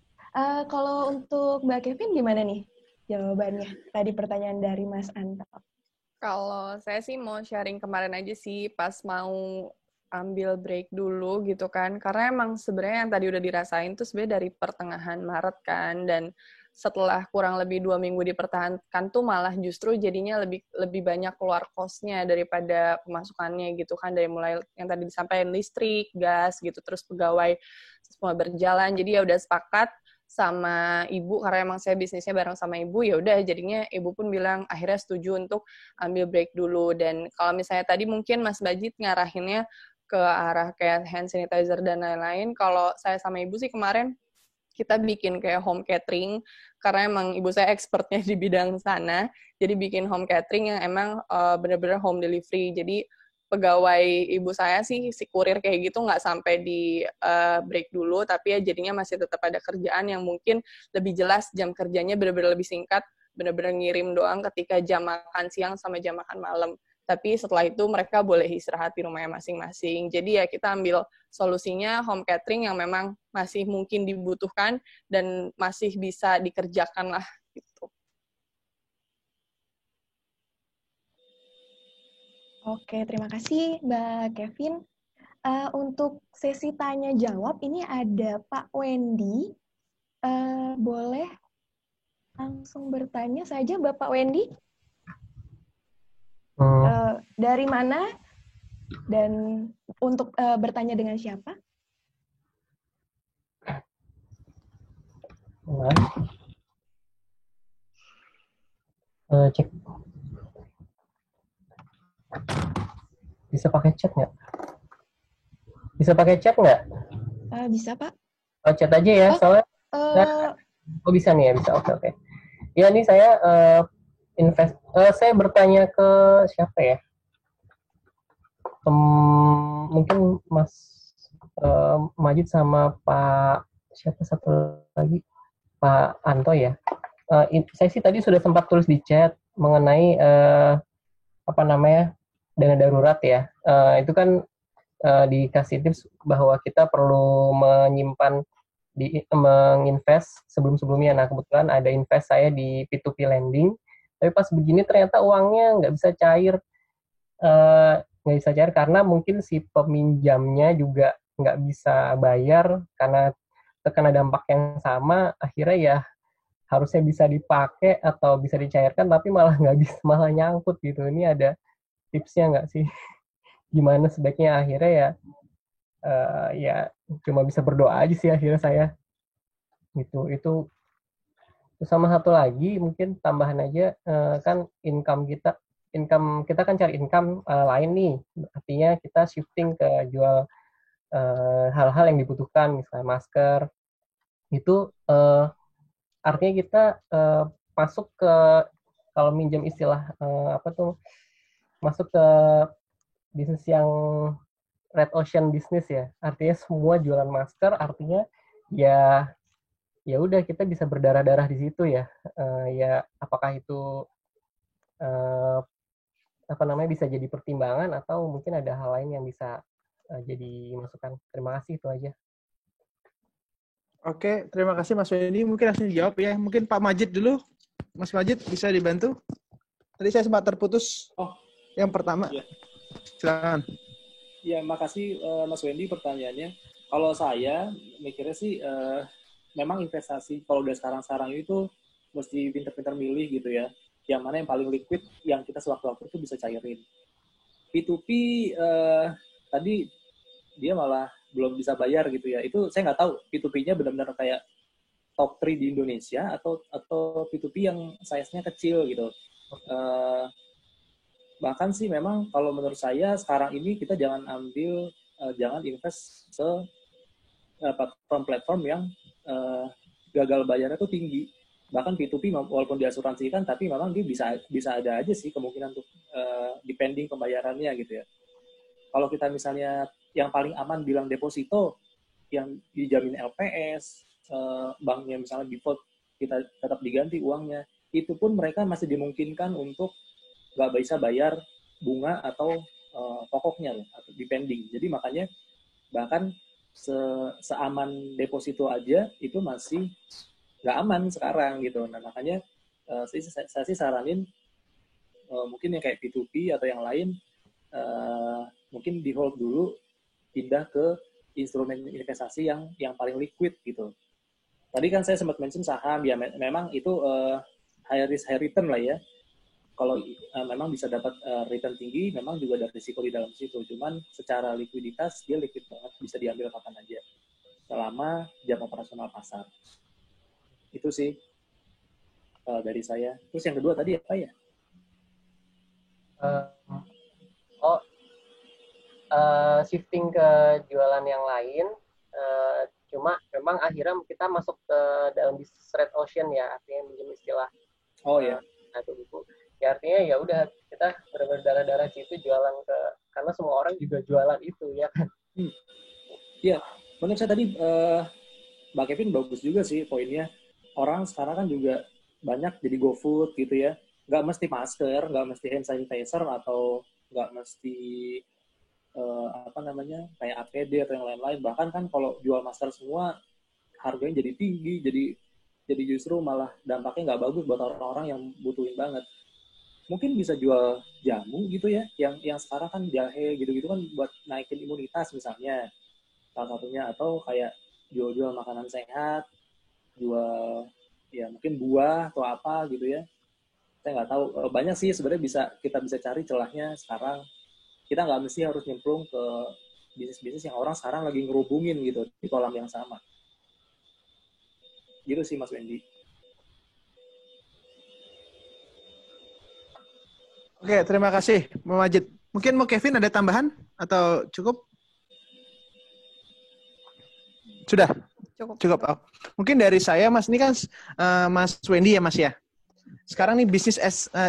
Kalau untuk Mbak Kevin gimana nih jawabannya? Tadi pertanyaan dari Mas Anto. Kalau saya sih mau sharing kemarin aja sih pas mau ambil break dulu gitu kan. Karena emang sebenarnya yang tadi udah dirasain tuh sebenarnya dari pertengahan Maret kan, dan setelah kurang lebih 2 minggu dipertahankan tuh malah justru jadinya lebih banyak keluar cost-nya daripada pemasukannya gitu kan, dari mulai yang tadi disampaikan listrik, gas gitu, terus pegawai semua berjalan. Jadi ya udah sepakat sama ibu, karena emang saya bisnisnya bareng sama ibu, ya udah jadinya ibu pun bilang akhirnya setuju untuk ambil break dulu. Dan kalau misalnya tadi mungkin Mas Bajid ngarahinnya ke arah kayak hand sanitizer dan lain-lain, kalau saya sama ibu sih kemarin kita bikin kayak home catering, karena emang ibu saya expertnya di bidang sana, jadi bikin home catering yang emang bener-bener home delivery. Jadi pegawai ibu saya sih, si kurir kayak gitu, nggak sampai di break dulu, tapi ya jadinya masih tetap ada kerjaan yang mungkin lebih jelas, jam kerjanya bener-bener lebih singkat, bener-bener ngirim doang ketika jam makan siang sama jam makan malam. Tapi setelah itu mereka boleh istirahat di rumahnya masing-masing. Jadi ya kita ambil solusinya home catering yang memang masih mungkin dibutuhkan dan masih bisa dikerjakan lah gitu. Oke, terima kasih Mbak Kevin. Untuk sesi tanya jawab ini ada Pak Wendy. Boleh langsung bertanya saja Bapak Wendy. Dari mana dan untuk bertanya dengan siapa? Cek. Bisa pakai chat nggak? Bisa pakai chat nggak? Bisa, Pak. Oh, chat aja ya, soalnya. Oh, bisa nih ya, bisa. Oke. Ya, ini saya saya bertanya ke siapa ya? Mungkin Mas Majid sama Pak siapa satu lagi, Pak Anto ya. Saya sih tadi sudah sempat tulis di chat mengenai apa namanya dana darurat ya. Itu kan dikasih tips bahwa kita perlu menyimpan menginvest sebelum-sebelumnya. Nah, kebetulan ada invest saya di P2P lending, tapi pas begini ternyata uangnya nggak bisa cair. Nggak bisa cair karena mungkin si peminjamnya juga nggak bisa bayar karena terkena dampak yang sama. Akhirnya ya harusnya bisa dipakai atau bisa dicairkan, tapi malah nggak bisa, malah nyangkut gitu. Ini ada tipsnya nggak sih? Gimana sebaiknya? Akhirnya ya ya cuma bisa berdoa aja sih akhirnya saya. Itu sama satu lagi mungkin tambahan aja, kan income kita kan cari income lain nih, artinya kita shifting ke jual hal-hal yang dibutuhkan, misalnya masker. Itu artinya kita masuk ke, kalau minjem istilah apa tuh, masuk ke bisnis yang red ocean business ya, artinya semua jualan masker, artinya ya udah kita bisa berdarah-darah di situ ya. Ya apakah itu apa namanya bisa jadi pertimbangan atau mungkin ada hal lain yang bisa jadi masukan. Terima kasih, itu aja. Oke, terima kasih Mas Wendy. Mungkin langsung dijawab ya. Mungkin Pak Majid dulu. Mas Majid bisa dibantu? Tadi saya sempat terputus. Yang pertama. Ya. Silakan. Ya, makasih Mas Wendy pertanyaannya. Kalau saya mikirnya sih memang investasi kalau udah sekarang itu mesti pintar-pintar milih gitu ya. Yang mana yang paling liquid, yang kita sewaktu-waktu itu bisa cairin. P2P tadi dia malah belum bisa bayar gitu ya. Itu saya nggak tahu P2P-nya benar-benar kayak top 3 di Indonesia atau P2P yang size-nya kecil gitu. Bahkan sih memang kalau menurut saya sekarang ini kita jangan invest ke platform-platform yang gagal bayarnya tuh tinggi. Bahkan P2P walaupun diasuransikan, tapi memang dia bisa ada aja sih kemungkinan untuk depending pembayarannya gitu ya. Kalau kita misalnya yang paling aman bilang deposito yang dijamin LPS, banknya misalnya default, kita tetap diganti uangnya, itu pun mereka masih dimungkinkan untuk nggak bisa bayar bunga atau pokoknya atau depending. Jadi makanya bahkan seaman deposito aja itu masih nggak aman sekarang gitu. Nah makanya saya sih saranin mungkin yang kayak P2P atau yang lain mungkin di hold dulu, pindah ke instrumen investasi yang paling liquid gitu. Tadi kan saya sempat mention saham, ya memang itu high risk high return lah ya. Kalau memang bisa dapat return tinggi, memang juga ada risiko di dalam situ. Cuman secara likuiditas dia liquid banget, bisa diambil kapan aja selama jam operasional pasar. Itu sih dari saya. Terus yang kedua tadi apa ya? Shifting ke jualan yang lain, cuma memang akhirnya kita masuk ke dalam bisnis red ocean ya, artinya minjem istilah. Ya. Ya artinya ya udah kita berdarah-darah situ jualan karena semua orang juga jualan itu ya kan. Iya, menurut saya tadi Mbak Kevin bagus juga sih poinnya. Orang sekarang kan juga banyak jadi GoFood gitu ya. Nggak mesti masker, nggak mesti hand sanitizer, atau nggak mesti kayak APD atau yang lain-lain. Bahkan kan kalau jual masker semua harganya jadi tinggi, jadi justru malah dampaknya nggak bagus buat orang-orang yang butuhin banget. mungkin bisa jual jamu gitu ya, yang sekarang kan jahe gitu-gitu kan buat naikin imunitas misalnya, salah satunya, atau kayak jual-jual makanan sehat, jual ya mungkin buah atau apa gitu ya. Saya nggak tahu, banyak sih sebenarnya kita bisa cari celahnya sekarang. Kita nggak mesti harus nyemplung ke bisnis-bisnis yang orang sekarang lagi ngerubungin gitu di kolam yang sama. Gitu sih Mas Wendy. Oke, terima kasih Pak Majid. Mungkin mau Kevin ada tambahan atau cukup? Sudah? Cukup. Oh. Mungkin dari saya, Mas, ini kan Mas Wendy ya, Mas ya. Sekarang nih bisnis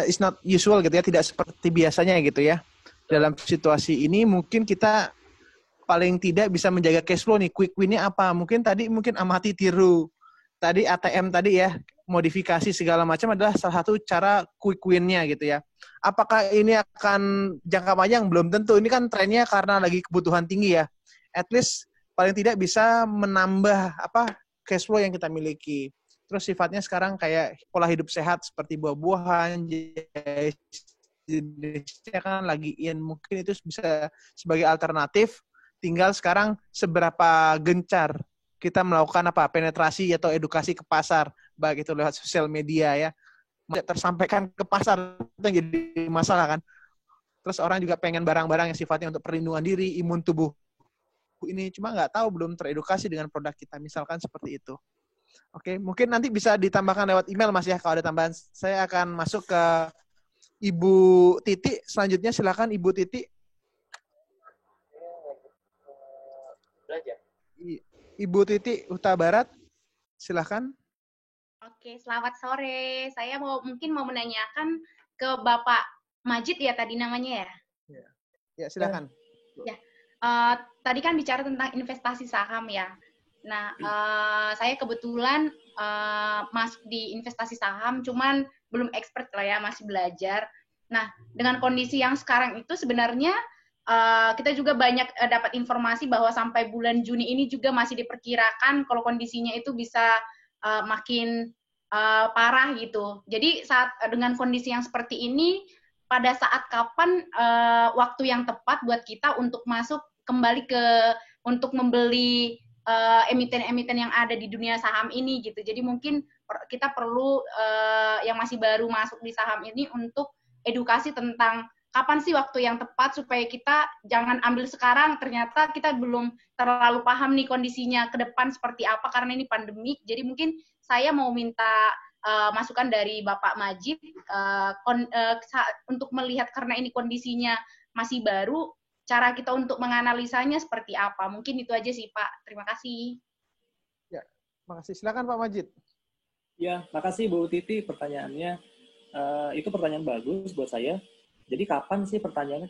is not usual gitu ya, tidak seperti biasanya gitu ya. Dalam situasi ini mungkin kita paling tidak bisa menjaga cash flow nih. Quick win-nya apa? Mungkin amati tiru. Tadi ATM tadi ya, modifikasi segala macam adalah salah satu cara quick win-nya gitu ya. Apakah ini akan jangka panjang? Belum tentu. Ini kan trennya karena lagi kebutuhan tinggi ya. At least paling tidak bisa menambah cash flow yang kita miliki. Terus sifatnya sekarang kayak pola hidup sehat seperti buah-buahan, jenisnya kan lagi in. Mungkin itu bisa sebagai alternatif. Tinggal sekarang seberapa gencar kita melakukan penetrasi atau edukasi ke pasar, baik itu lewat sosial media ya. Tersampaikan ke pasar itu jadi masalah kan. Terus orang juga pengen barang-barang yang sifatnya untuk perlindungan diri, imun tubuh ini, cuma nggak tahu, belum teredukasi dengan produk kita, misalkan seperti itu. Oke, mungkin nanti bisa ditambahkan lewat email Mas ya, kalau ada tambahan. Saya akan masuk ke Ibu Titi, selanjutnya silakan Ibu Titi. Ibu Titi Huta Barat, silakan. Oke, selamat sore. Saya mungkin mau menanyakan ke Bapak Majid ya tadi namanya ya? Ya, silakan. Ya. Tadi kan bicara tentang investasi saham ya. Nah, saya kebetulan masuk di investasi saham, cuman belum expert lah ya, masih belajar. Nah, dengan kondisi yang sekarang itu sebenarnya kita juga banyak dapat informasi bahwa sampai bulan Juni ini juga masih diperkirakan kalau kondisinya itu bisa makin parah gitu. Jadi dengan kondisi yang seperti ini, pada saat kapan waktu yang tepat buat kita untuk masuk kembali untuk membeli emiten-emiten yang ada di dunia saham ini gitu. Jadi mungkin kita perlu yang masih baru masuk di saham ini untuk edukasi tentang kapan sih waktu yang tepat supaya kita jangan ambil sekarang, ternyata kita belum terlalu paham nih kondisinya ke depan seperti apa karena ini pandemik. Jadi mungkin saya mau minta masukan dari Bapak Majid untuk melihat karena ini kondisinya masih baru, cara kita untuk menganalisanya seperti apa. Mungkin itu aja sih Pak. Terima kasih. Ya, makasih. Silakan Pak Majid. Ya, makasih Bu Titi pertanyaannya. Itu pertanyaan bagus buat saya. Jadi kapan sih pertanyaannya,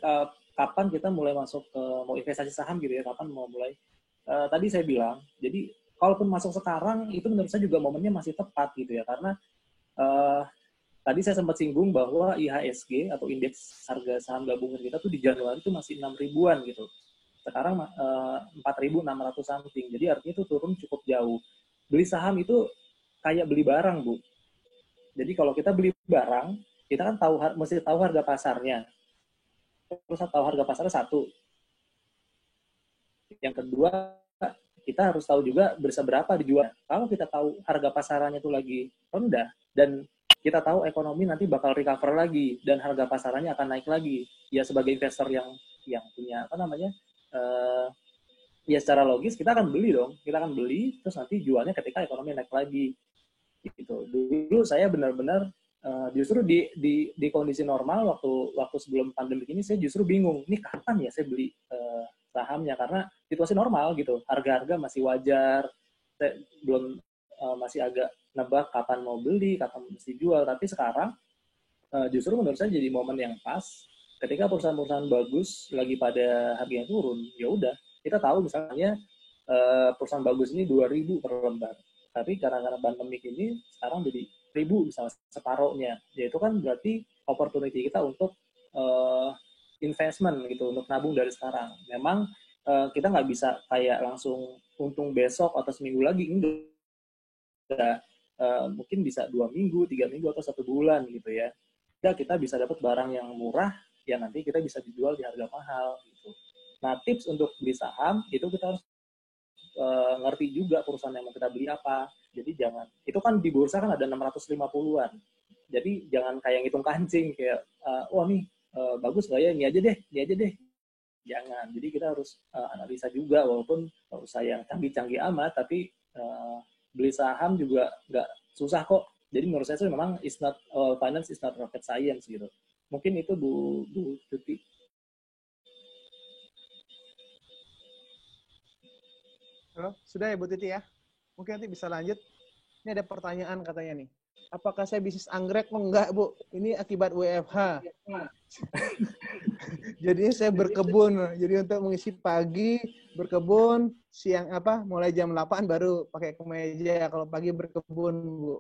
kapan kita mulai masuk ke mau investasi saham gitu ya, kapan mau mulai? Tadi saya bilang, jadi kalaupun masuk sekarang, itu menurut saya juga momennya masih tepat gitu ya, karena tadi saya sempat singgung bahwa IHSG atau indeks harga saham gabungan kita tuh di Januari itu masih 6 ribuan gitu. Sekarang 4.600 something, jadi artinya itu turun cukup jauh. Beli saham itu kayak beli barang, Bu. Jadi kalau kita beli barang, kita kan mesti tahu harga pasarnya. Terus tahu harga pasarnya satu. Yang kedua, kita harus tahu juga berapa dijual. Kalau kita tahu harga pasarannya itu lagi rendah dan kita tahu ekonomi nanti bakal recover lagi dan harga pasarannya akan naik lagi. Ya sebagai investor yang punya ya secara logis kita akan beli dong. Kita akan beli terus nanti jualnya ketika ekonomi naik lagi. Gitu. Dulu saya benar-benar justru di kondisi normal waktu sebelum pandemi ini saya justru bingung, ini kapan ya saya beli sahamnya, karena situasi normal gitu, harga-harga masih wajar, saya belum masih agak nebak kapan mau beli, kapan mesti jual. Tapi sekarang justru menurut saya jadi momen yang pas ketika perusahaan-perusahaan bagus lagi pada harganya turun. Ya udah, kita tahu misalnya perusahaan bagus ini 2.000 per lembar, tapi karena pandemik ini sekarang jadi 1.000 misalnya separohnya, ya itu kan berarti opportunity kita untuk investment gitu, untuk nabung dari sekarang. Memang kita nggak bisa kayak langsung untung besok atau seminggu lagi, enggak. Mungkin bisa 2 minggu, 3 minggu atau 1 bulan gitu ya. kita bisa dapat barang yang murah, ya nanti kita bisa dijual di harga mahal gitu. Nah, tips untuk beli saham itu kita harus ngerti juga perusahaan yang mau kita beli apa. Jadi jangan, itu kan di bursa kan ada 650-an. Jadi jangan kayak ngitung kancing kayak wah nih bagus nggak ya, ini aja deh. Jangan. Jadi kita harus analisa juga, walaupun nggak usah yang canggih-canggih amat, tapi beli saham juga nggak susah kok. Jadi menurut saya sih memang finance is not rocket science gitu. Mungkin itu Bu Tuti. Halo, sudah ya Bu Titi ya? Mungkin nanti bisa lanjut. Ini ada pertanyaan katanya nih. Apakah saya bisnis anggrek? Oh, enggak, Bu. Ini akibat WFH. Jadi saya berkebun. Jadi untuk mengisi pagi berkebun, siang mulai jam 8 baru pakai kemeja. Kalau pagi berkebun, Bu.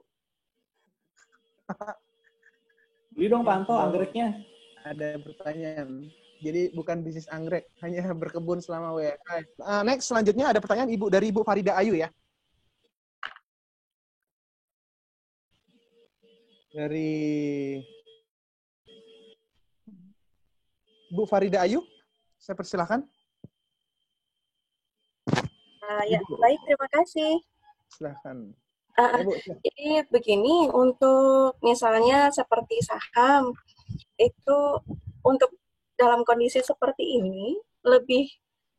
Beli dong Pak Anto anggreknya. Ada pertanyaan. Jadi bukan bisnis anggrek, hanya berkebun selama WFH. Next, selanjutnya ada pertanyaan dari Ibu Farida Ayu ya. Dari Bu Farida Ayu, saya persilahkan. Ya, baik, terima kasih. Silahkan. Jadi begini, untuk misalnya seperti saham, itu untuk dalam kondisi seperti ini, lebih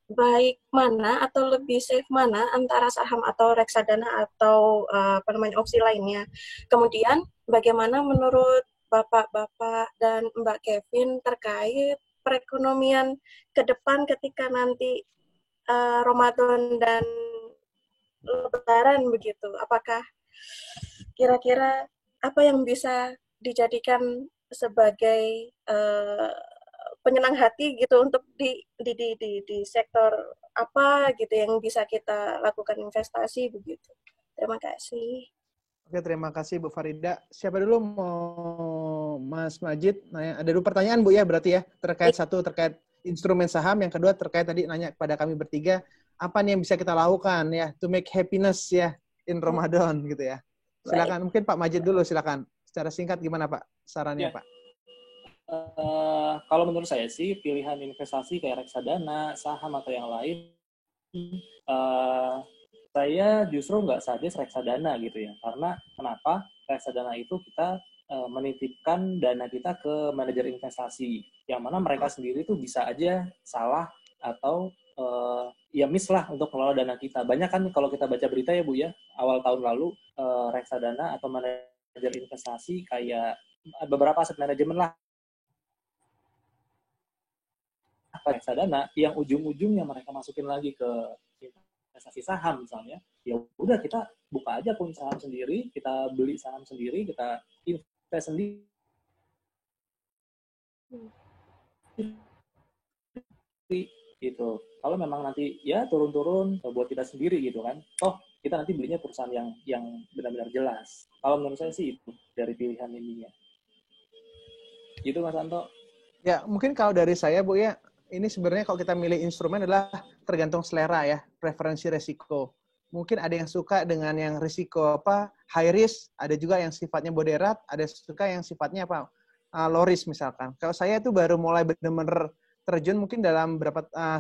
baik mana atau lebih safe mana antara saham atau reksadana atau opsi lainnya. Kemudian bagaimana menurut Bapak-Bapak dan Mbak Kevin terkait perekonomian ke depan ketika nanti Ramadan dan Lebaran begitu? Apakah kira-kira apa yang bisa dijadikan sebagai penyenang hati gitu untuk di sektor apa gitu yang bisa kita lakukan investasi begitu. Terima kasih. Oke, terima kasih Bu Farida. Siapa dulu mau Mas Majid? Nanya. Ada 2 pertanyaan Bu ya berarti ya. Satu terkait instrumen saham, yang kedua terkait tadi nanya kepada kami bertiga, apa nih yang bisa kita lakukan ya to make happiness ya in Ramadan gitu ya. Silakan, mungkin Pak Majid dulu silakan. Secara singkat gimana Pak sarannya Pak? Kalau menurut saya sih pilihan investasi kayak reksadana, saham atau yang lain, saya justru nggak suggest reksadana gitu ya. Karena kenapa? Reksadana itu kita menitipkan dana kita ke manajer investasi, yang mana mereka sendiri tuh bisa aja salah atau ya miss lah untuk mengelola dana kita. Banyak kan kalau kita baca berita ya Bu ya, awal tahun lalu reksadana atau manajer investasi kayak beberapa aset manajemen lah reksadana yang ujung-ujungnya mereka masukin lagi ke investasi saham misalnya, ya udah kita buka aja akun saham sendiri, kita beli saham sendiri, kita invest sendiri. Gitu. Kalau memang nanti ya turun-turun buat kita sendiri gitu kan, toh kita nanti belinya perusahaan yang benar-benar jelas. Kalau menurut saya sih itu dari pilihan ininya. Gitu Mas Anto. Ya mungkin kalau dari saya Bu ya, ini sebenarnya kalau kita milih instrumen adalah tergantung selera ya, preferensi resiko. Mungkin ada yang suka dengan yang risiko high risk, ada juga yang sifatnya moderat, ada suka yang sifatnya low risk misalkan. Kalau saya itu baru mulai benar-benar terjun mungkin dalam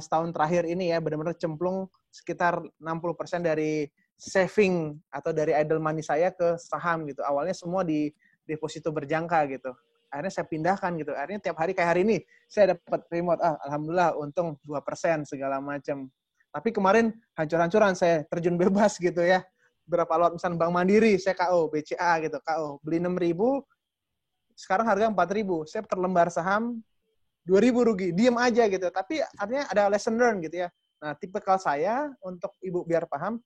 setahun terakhir ini ya, benar-benar cemplung sekitar 60% dari saving atau dari idle money saya ke saham gitu. Awalnya semua di deposito berjangka gitu. Akhirnya saya pindahkan gitu. Akhirnya tiap hari kayak hari ini saya dapat remote. Alhamdulillah untung 2% segala macam. Tapi kemarin hancur-hancuran saya terjun bebas gitu ya. Berapa lot misalnya Bank Mandiri, saya KO, BCA gitu, KO. Beli 6.000, sekarang harga 4.000. Saya per lembar saham 2.000 rugi. Diem aja gitu. Tapi artinya ada lesson learn gitu ya. Nah, tipikal saya untuk Ibu biar paham,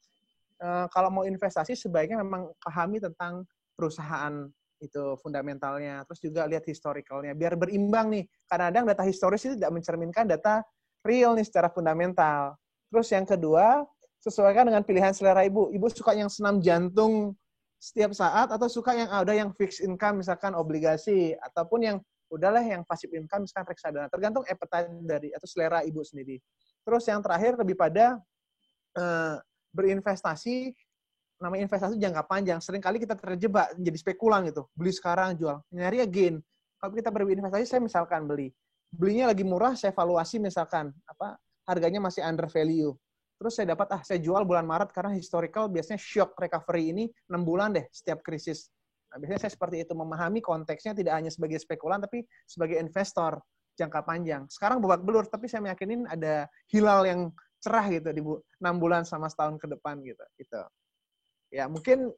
kalau mau investasi sebaiknya memang pahami tentang perusahaan itu fundamentalnya, terus juga lihat historicalnya, biar berimbang nih. Kadang-kadang data historis itu tidak mencerminkan data real nih secara fundamental. Terus yang kedua, sesuaikan dengan pilihan selera Ibu. Ibu suka yang senam jantung setiap saat, atau suka yang ada yang fixed income, misalkan obligasi, ataupun yang udahlah yang passive income, misalkan reksadana. Tergantung appetite dari atau selera Ibu sendiri. Terus yang terakhir, lebih pada berinvestasi. Namanya investasi jangka panjang. Seringkali kita terjebak menjadi spekulan gitu. Beli sekarang, jual. Nyari gain. Kalau kita berinvestasi, saya misalkan belinya lagi murah, saya valuasi misalkan harganya masih under value. Terus saya dapat saya jual bulan Maret karena historical biasanya shock recovery ini 6 bulan deh setiap krisis. Nah, biasanya saya seperti itu, memahami konteksnya tidak hanya sebagai spekulan tapi sebagai investor jangka panjang. Sekarang babak belur, tapi saya meyakinin ada hilal yang cerah gitu di 6 bulan sama setahun ke depan gitu. Ya, mungkin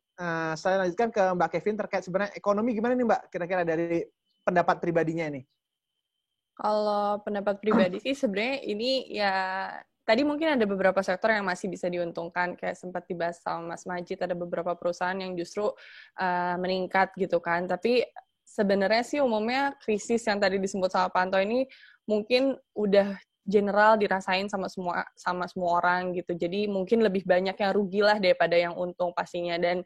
saya lanjutkan ke Mbak Kevin terkait sebenarnya ekonomi gimana nih Mbak, kira-kira dari pendapat pribadinya ini. Kalau pendapat pribadi sih sebenarnya ini ya tadi mungkin ada beberapa sektor yang masih bisa diuntungkan, kayak sempat dibahas sama Mas Majid, ada beberapa perusahaan yang justru meningkat gitu kan. Tapi sebenarnya sih umumnya krisis yang tadi disebut sama Pak Anto ini mungkin udah general dirasain sama semua orang gitu. Jadi mungkin lebih banyak yang rugi lah daripada yang untung pastinya. Dan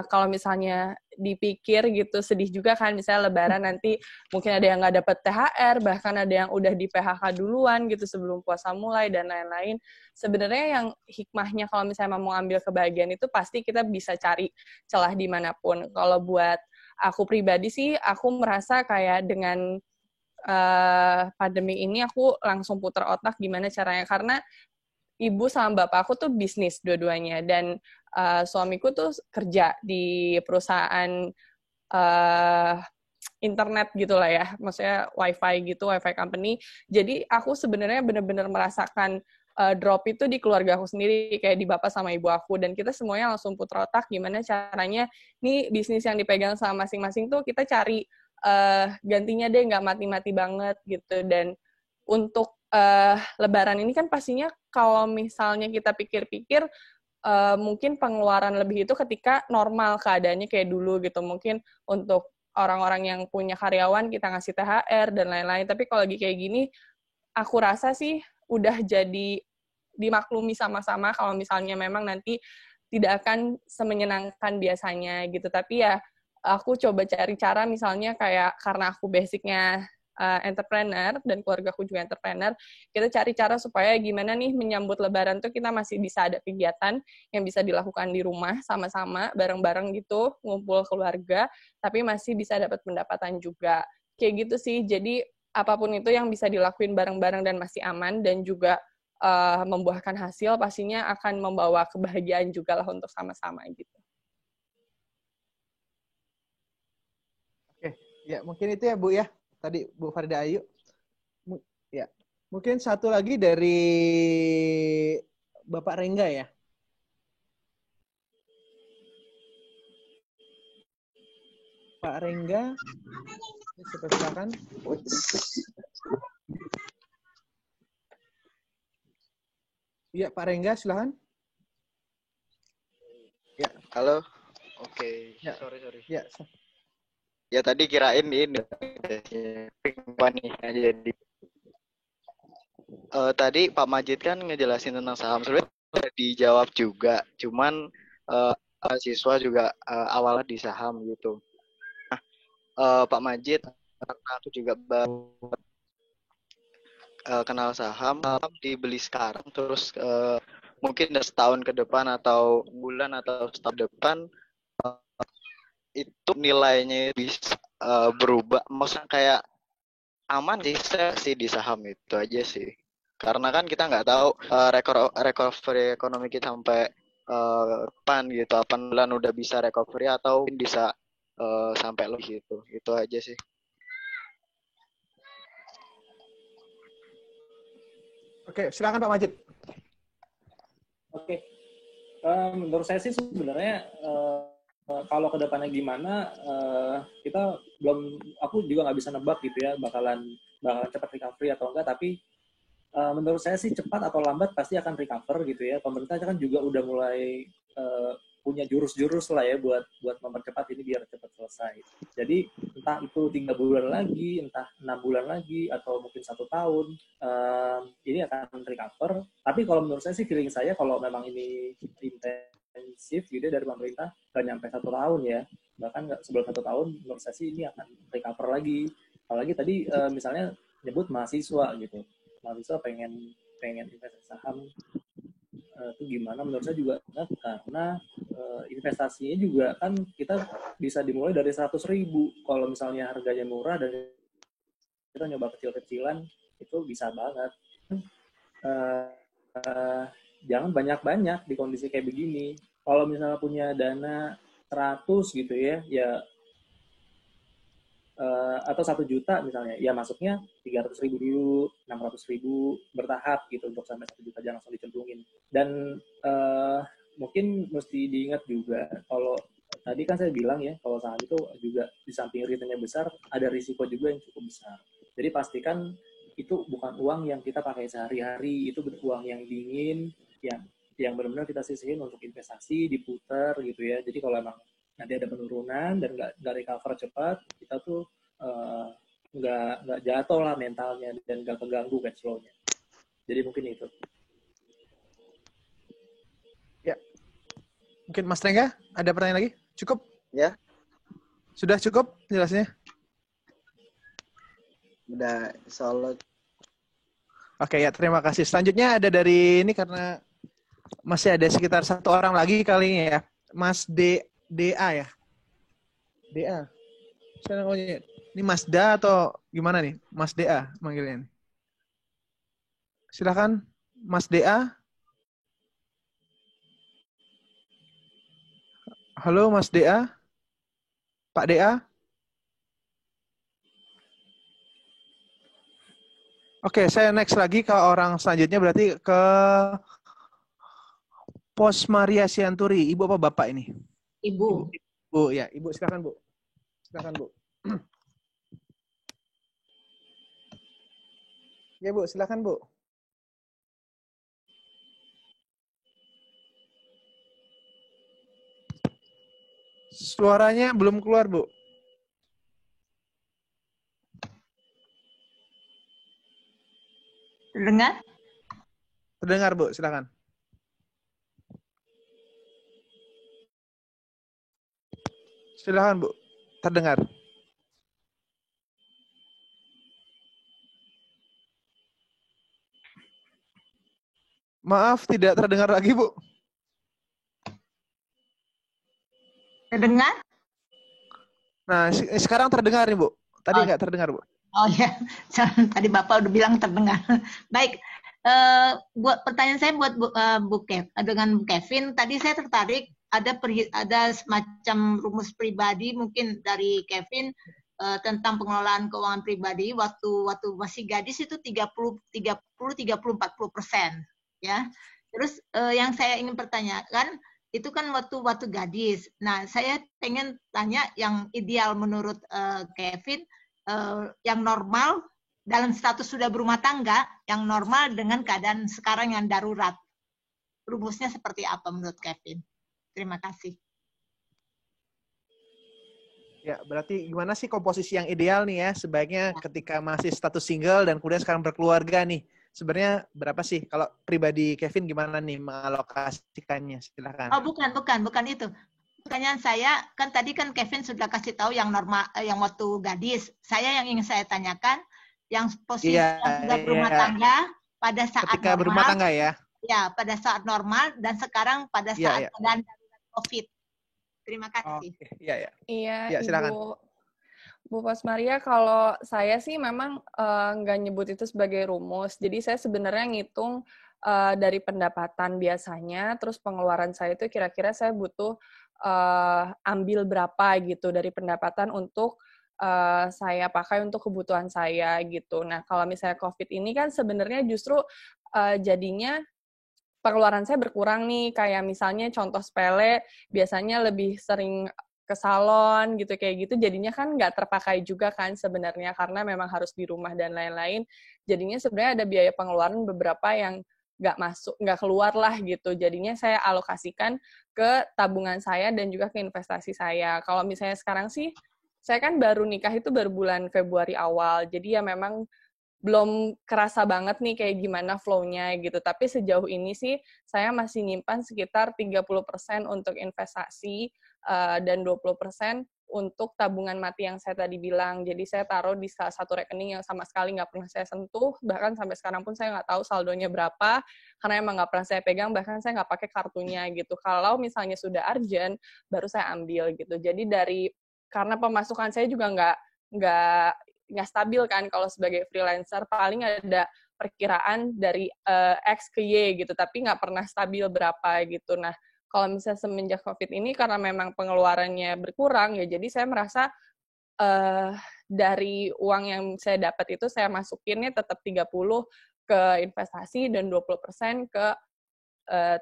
kalau misalnya dipikir gitu sedih juga kan, misalnya Lebaran nanti mungkin ada yang nggak dapat THR, bahkan ada yang udah di PHK duluan gitu sebelum puasa mulai dan lain-lain. Sebenarnya yang hikmahnya kalau misalnya mau ambil kebahagiaan itu pasti kita bisa cari celah dimanapun. Kalau buat aku pribadi sih, aku merasa kayak dengan pandemi ini aku langsung putar otak gimana caranya, karena ibu sama bapak aku tuh bisnis dua-duanya, dan suamiku tuh kerja di perusahaan internet gitu lah ya, maksudnya wifi company. Jadi aku sebenarnya benar-benar merasakan drop itu di keluarga aku sendiri, kayak di bapak sama ibu aku, dan kita semuanya langsung putar otak gimana caranya nih bisnis yang dipegang sama masing-masing tuh kita cari gantinya deh, nggak mati-mati banget gitu. Dan untuk Lebaran ini kan pastinya kalau misalnya kita pikir-pikir mungkin pengeluaran lebih itu ketika normal keadaannya kayak dulu gitu. Mungkin untuk orang-orang yang punya karyawan kita ngasih THR dan lain-lain. Tapi kalau lagi kayak gini, aku rasa sih udah jadi dimaklumi sama-sama kalau misalnya memang nanti tidak akan semenyenangkan biasanya gitu. Tapi ya aku coba cari cara, misalnya kayak karena aku basicnya entrepreneur dan keluarga aku juga entrepreneur, kita cari cara supaya gimana nih menyambut Lebaran tuh kita masih bisa ada kegiatan yang bisa dilakukan di rumah sama-sama bareng-bareng gitu, ngumpul keluarga, tapi masih bisa dapat pendapatan juga. Kayak gitu sih. Jadi apapun itu yang bisa dilakuin bareng-bareng dan masih aman dan juga membuahkan hasil, pastinya akan membawa kebahagiaan juga lah untuk sama-sama gitu. Ya, mungkin itu ya, Bu ya. Tadi Bu Farida Ayu. Ya. Mungkin satu lagi dari Bapak Rengga ya. Pak Rengga, silakan. Iya, Pak Rengga, silakan. Ya, halo. Oke, ya. sorry. Ya. Ya tadi kirain ini jadi tadi Pak Majid kan ngejelasin tentang saham, sebenarnya dijawab juga, cuman siswa juga awalnya di saham gitu. Nah, Pak Majid, karena aku juga baru kenal saham dibeli sekarang, terus mungkin setahun ke depan atau bulan atau setahun depan itu nilainya bisa berubah, maksudnya kayak aman sih di saham itu aja sih, karena kan kita nggak tahu recovery ekonomi kita sampai kapan gitu, 8 bulan udah bisa recovery atau bisa sampai lebih gitu. Itu aja sih. Oke, silakan Pak Majid. Oke. Menurut saya sih sebenarnya kalau kedepannya gimana, aku juga nggak bisa nebak gitu ya, bakalan cepat recovery atau enggak, tapi menurut saya sih cepat atau lambat pasti akan recover gitu ya. Pemerintah kan juga udah mulai punya jurus-jurus lah ya buat mempercepat ini biar cepat selesai. Jadi entah itu 3 bulan lagi, entah 6 bulan lagi, atau mungkin 1 tahun, ini akan recover. Tapi kalau menurut saya sih, feeling saya kalau memang ini intensif gitu dari pemerintah, nggak nyampe 1 tahun ya, bahkan nggak sebelum 1 tahun, menurut saya sih ini akan recover lagi. Apalagi tadi misalnya nyebut mahasiswa gitu, mahasiswa pengen investasi saham, itu gimana? Menurut saya juga enggak, karena investasinya juga kan kita bisa dimulai dari 100.000. Kalau misalnya harganya murah dan kita nyoba kecil-kecilan, itu bisa banget. Jangan banyak-banyak di kondisi kayak begini. Kalau misalnya punya dana 100 gitu ya atau 1 juta misalnya, ya masuknya 300.000 dulu, 600.000 bertahap gitu untuk sampai 1 juta, jangan langsung dicemplungin. Dan mungkin mesti diingat juga, kalau tadi kan saya bilang ya, kalau saham itu juga di samping returnnya besar, ada risiko juga yang cukup besar. Jadi pastikan itu bukan uang yang kita pakai sehari-hari, itu uang yang dingin, yang benar-benar kita sisihin untuk investasi, diputar gitu ya. Jadi kalau emang nanti ada penurunan dan nggak recover cepat, kita tuh nggak jatuh lah mentalnya dan nggak keganggu cash flow-nya. Jadi mungkin itu. Ya, mungkin Mas Rengga ada pertanyaan lagi? Cukup? Ya. Sudah cukup jelasnya? Udah, insyaallah. Oke ya, terima kasih. Selanjutnya ada dari ini karena masih ada sekitar 1 orang lagi kali ini ya. Mas DA ya? DA. Saya namanya. Ini Mas Da atau gimana nih? Mas DA manggilnya. Silakan Mas DA. Halo Mas DA. Pak DA. Oke, saya next lagi ke orang selanjutnya, berarti ke Pos Maria Sianturi. Ibu apa Bapak ini? Ibu. Bu, ya. Ibu, silakan Bu. Silakan Bu. Ya Bu, silakan Bu. Suaranya belum keluar Bu. Terdengar? Terdengar Bu, silakan. Silakan Bu, terdengar. Maaf, tidak terdengar lagi Bu. Terdengar? Nah, sekarang terdengar nih Bu. Tadi nggak terdengar Bu. Oh ya, tadi Bapak udah bilang terdengar. Baik, buat pertanyaan saya buat dengan Bu Kevin. Tadi saya tertarik ada semacam rumus pribadi mungkin dari Kevin tentang pengelolaan keuangan pribadi waktu masih gadis itu 30-40% ya. Terus yang saya ingin pertanyakan itu kan waktu gadis. Nah, saya pengen tanya yang ideal menurut Kevin, yang normal dalam status sudah berumah tangga, yang normal dengan keadaan sekarang yang darurat. Rumusnya seperti apa menurut Kevin? Terima kasih. Ya, berarti gimana sih komposisi yang ideal nih ya? Sebaiknya ketika masih status single dan kemudian sekarang berkeluarga nih. Sebenarnya berapa sih? Kalau pribadi Kevin gimana nih mengalokasikannya? Silakan. Oh, bukan itu. Pertanyaan saya, kan tadi kan Kevin sudah kasih tahu yang normal, yang waktu gadis. Saya yang ingin saya tanyakan, yang posisi yang sudah berumah tangga pada saat ketika normal, berumah tangga ya? Ya, pada saat normal dan sekarang pada saat keadaan darurat COVID. Terima kasih. Iya, Iya, silakan. Bu Pos Maria, kalau saya sih memang nggak nyebut itu sebagai rumus. Jadi saya sebenarnya ngitung dari pendapatan biasanya, terus pengeluaran saya itu kira-kira saya butuh ambil berapa gitu dari pendapatan untuk saya pakai untuk kebutuhan saya gitu. Nah, kalau misalnya COVID ini kan sebenarnya justru jadinya pengeluaran saya berkurang nih, kayak misalnya contoh sepele, biasanya lebih sering ke salon gitu, kayak gitu, jadinya kan nggak terpakai juga kan sebenarnya, karena memang harus di rumah dan lain-lain, jadinya sebenarnya ada biaya pengeluaran beberapa yang nggak keluar lah gitu, jadinya saya alokasikan ke tabungan saya dan juga ke investasi saya. Kalau misalnya sekarang sih, saya kan baru nikah itu baru bulan Februari awal, jadi ya memang belum kerasa banget nih kayak gimana flow-nya gitu. Tapi sejauh ini sih saya masih nyimpan sekitar 30% untuk investasi dan 20% untuk tabungan mati yang saya tadi bilang. Jadi saya taruh di salah satu rekening yang sama sekali nggak pernah saya sentuh, bahkan sampai sekarang pun saya nggak tahu saldonya berapa, karena emang nggak pernah saya pegang, bahkan saya nggak pakai kartunya gitu. Kalau misalnya sudah urgent, baru saya ambil gitu. Jadi karena pemasukan saya juga nggak stabil kan kalau sebagai freelancer, paling ada perkiraan dari X ke Y gitu, tapi nggak pernah stabil berapa gitu. Nah, kalau misalnya semenjak COVID ini, karena memang pengeluarannya berkurang, ya jadi saya merasa dari uang yang saya dapat itu, saya masukinnya tetap 30 ke investasi dan 20% ke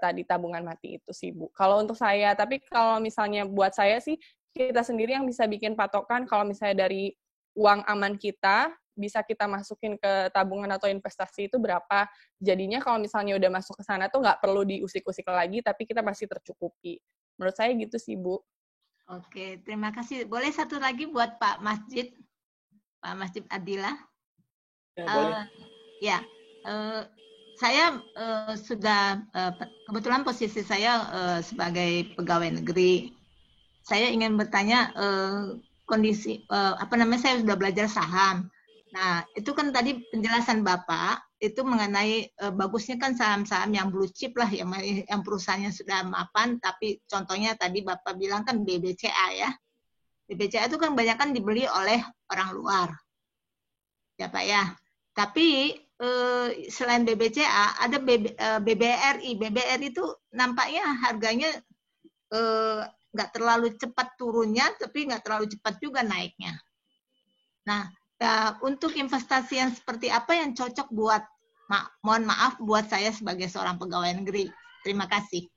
tadi tabungan mati itu sih, Bu. Kalau untuk saya, tapi kalau misalnya buat saya sih, kita sendiri yang bisa bikin patokan kalau misalnya dari uang aman kita, bisa kita masukin ke tabungan atau investasi itu berapa. Jadinya kalau misalnya udah masuk ke sana tuh nggak perlu diusik-usik lagi, tapi kita masih tercukupi. Menurut saya gitu sih, Bu. Oke, terima kasih. Boleh satu lagi buat Pak Masjid Adila? Ya, boleh. Saya sudah kebetulan posisi saya sebagai pegawai negeri. Saya ingin bertanya kondisi saya sudah belajar saham. Nah, itu kan tadi penjelasan Bapak itu mengenai bagusnya kan saham-saham yang blue chip lah, yang perusahaannya sudah mapan, tapi contohnya tadi Bapak bilang kan BBCA ya. BBCA itu kan banyak kan dibeli oleh orang luar. Ya Pak ya. Tapi selain BBCA ada BBRI. BBRI itu nampaknya harganya nggak terlalu cepat turunnya, tapi nggak terlalu cepat juga naiknya. Nah, untuk investasi yang seperti apa yang cocok buat, mohon maaf, buat saya sebagai seorang pegawai negeri. Terima kasih.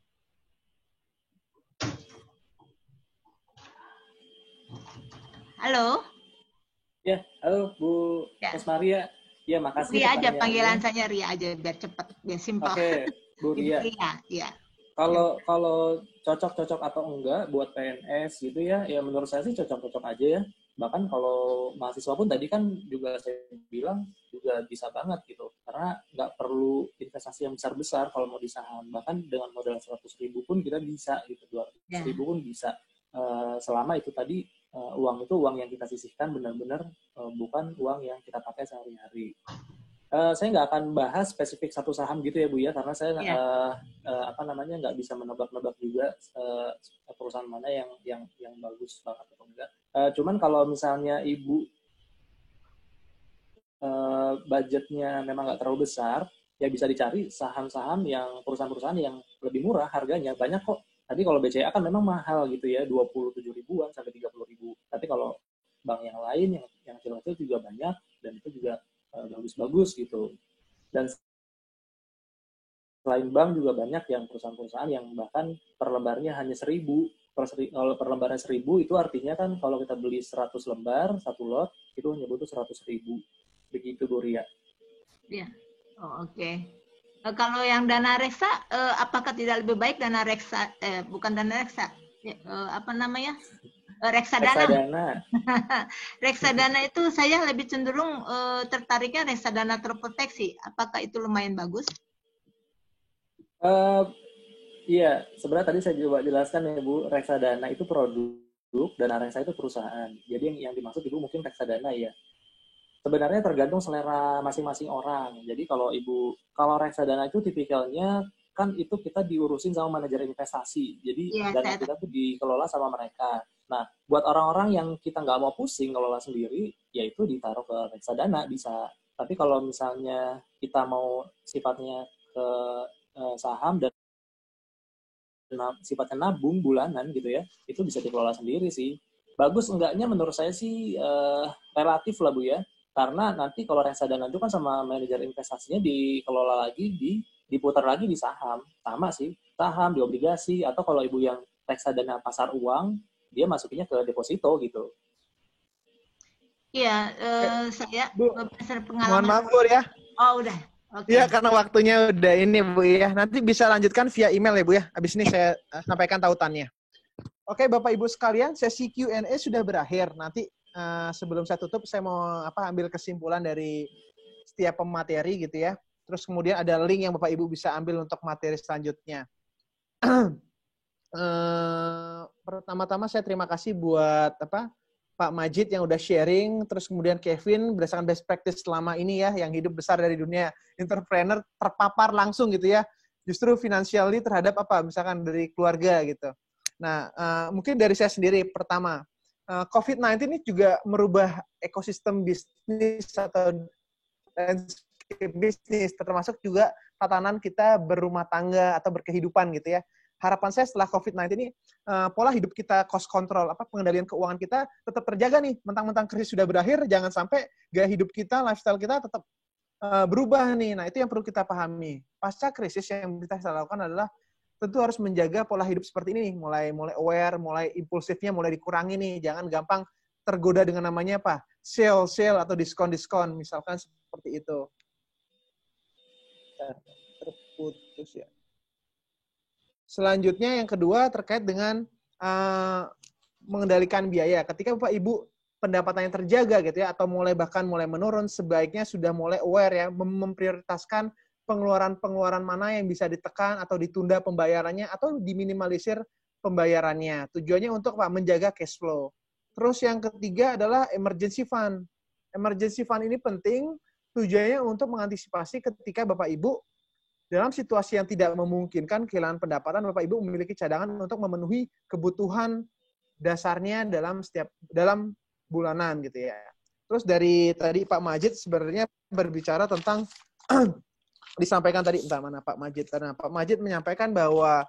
Halo? Ya, halo Bu Mas Maria. Ya, makasih. Ria aja, panggilan saya Ria aja, biar cepat, biar simpel. Oke, Bu Ria. Iya. Kalau cocok-cocok atau enggak buat PNS gitu ya menurut saya sih cocok-cocok aja ya. Bahkan kalau mahasiswa pun tadi kan juga saya bilang juga bisa banget gitu. Karena nggak perlu investasi yang besar-besar kalau mau di saham. Bahkan dengan modal 100.000 pun kita bisa gitu, 200.000 pun bisa. Selama itu tadi uang itu uang yang kita sisihkan benar-benar bukan uang yang kita pakai sehari-hari. Saya nggak akan bahas spesifik satu saham gitu ya Bu ya, karena saya nggak bisa menebak-nebak juga perusahaan mana yang bagus banget atau enggak. Cuman kalau misalnya Ibu budgetnya memang nggak terlalu besar, ya bisa dicari saham-saham yang perusahaan-perusahaan yang lebih murah harganya. Banyak kok. Tadi kalau BCA kan memang mahal gitu ya, 27 ribuan sampai 30 ribu. Tapi kalau bank yang lain yang kecil-kecil juga banyak, dan itu juga bagus-bagus gitu. Dan selain bank juga banyak yang perusahaan-perusahaan yang bahkan per lembarnya hanya 1.000. Kalau per lembarnya 1.000 itu artinya kan kalau kita beli 100 lembar, satu lot, itu hanya butuh 100.000. Begitu Bu Ria. Iya. Oh, oke. Kalau yang dana reksa, apakah tidak lebih baik dana reksa, bukan dana reksa, reksadana. Reksadana itu saya lebih cenderung tertariknya reksadana terproteksi. Apakah itu lumayan bagus? Iya, sebenarnya tadi saya juga jelaskan ya Bu, reksadana itu produk, dana reksa itu perusahaan. Jadi yang dimaksud Ibu mungkin reksadana ya. Sebenarnya tergantung selera masing-masing orang. Jadi kalau reksadana itu tipikalnya kan itu kita diurusin sama manajer investasi. Jadi dana kita tuh dikelola sama mereka. Nah, buat orang-orang yang kita nggak mau pusing ngelola sendiri, yaitu ditaruh ke reksadana bisa. Tapi kalau misalnya kita mau sifatnya ke saham dan sifatnya nabung bulanan gitu ya, itu bisa dikelola sendiri sih. Bagus enggaknya menurut saya sih relatif lah Bu ya. Karena nanti kalau reksadana itu kan sama manajer investasinya dikelola lagi, diputar lagi di saham. Sama sih, saham, di obligasi, atau kalau Ibu yang reksadana pasar uang, dia masukinnya ke deposito gitu. Iya, saya berdasarkan pengalaman. Mohon maaf Bu ya. Oh, udah. Okay. Iya, karena waktunya udah ini Bu ya. Nanti bisa lanjutkan via email ya Bu ya. Habis ini saya sampaikan tautannya. Oke, Bapak Ibu sekalian, sesi Q&A sudah berakhir. Nanti sebelum saya tutup, saya mau ambil kesimpulan dari setiap pemateri gitu ya. Terus kemudian ada link yang Bapak Ibu bisa ambil untuk materi selanjutnya. pertama-tama saya terima kasih buat Pak Majid yang udah sharing, terus kemudian Kevin berdasarkan best practice selama ini ya, yang hidup besar dari dunia entrepreneur terpapar langsung gitu ya, justru financially terhadap misalkan dari keluarga gitu. Nah, mungkin dari saya sendiri pertama, COVID-19 ini juga merubah ekosistem bisnis atau bisnis, termasuk juga tatanan kita berumah tangga atau berkehidupan gitu ya. Harapan saya setelah COVID-19 ini, pola hidup kita, cost control, pengendalian keuangan kita tetap terjaga nih. Mentang-mentang krisis sudah berakhir, jangan sampai gaya hidup kita, lifestyle kita tetap berubah nih. Nah, itu yang perlu kita pahami. Pasca krisis yang kita lakukan adalah tentu harus menjaga pola hidup seperti ini nih. Mulai aware, mulai impulsifnya mulai dikurangi nih. Jangan gampang tergoda dengan namanya sale atau diskon, misalkan seperti itu. Terputus ya. Selanjutnya yang kedua terkait dengan mengendalikan biaya. Ketika Bapak Ibu pendapatannya terjaga gitu ya, atau bahkan mulai menurun, sebaiknya sudah mulai aware ya, memprioritaskan pengeluaran mana yang bisa ditekan atau ditunda pembayarannya atau diminimalisir pembayarannya. Tujuannya untuk menjaga cash flow. Terus yang ketiga adalah emergency fund. Emergency fund ini penting, tujuannya untuk mengantisipasi ketika Bapak Ibu dalam situasi yang tidak memungkinkan kehilangan pendapatan, Bapak Ibu memiliki cadangan untuk memenuhi kebutuhan dasarnya dalam bulanan gitu ya. Terus dari tadi Pak Majid sebenarnya berbicara tentang disampaikan tadi Pak Majid, karena Pak Majid menyampaikan bahwa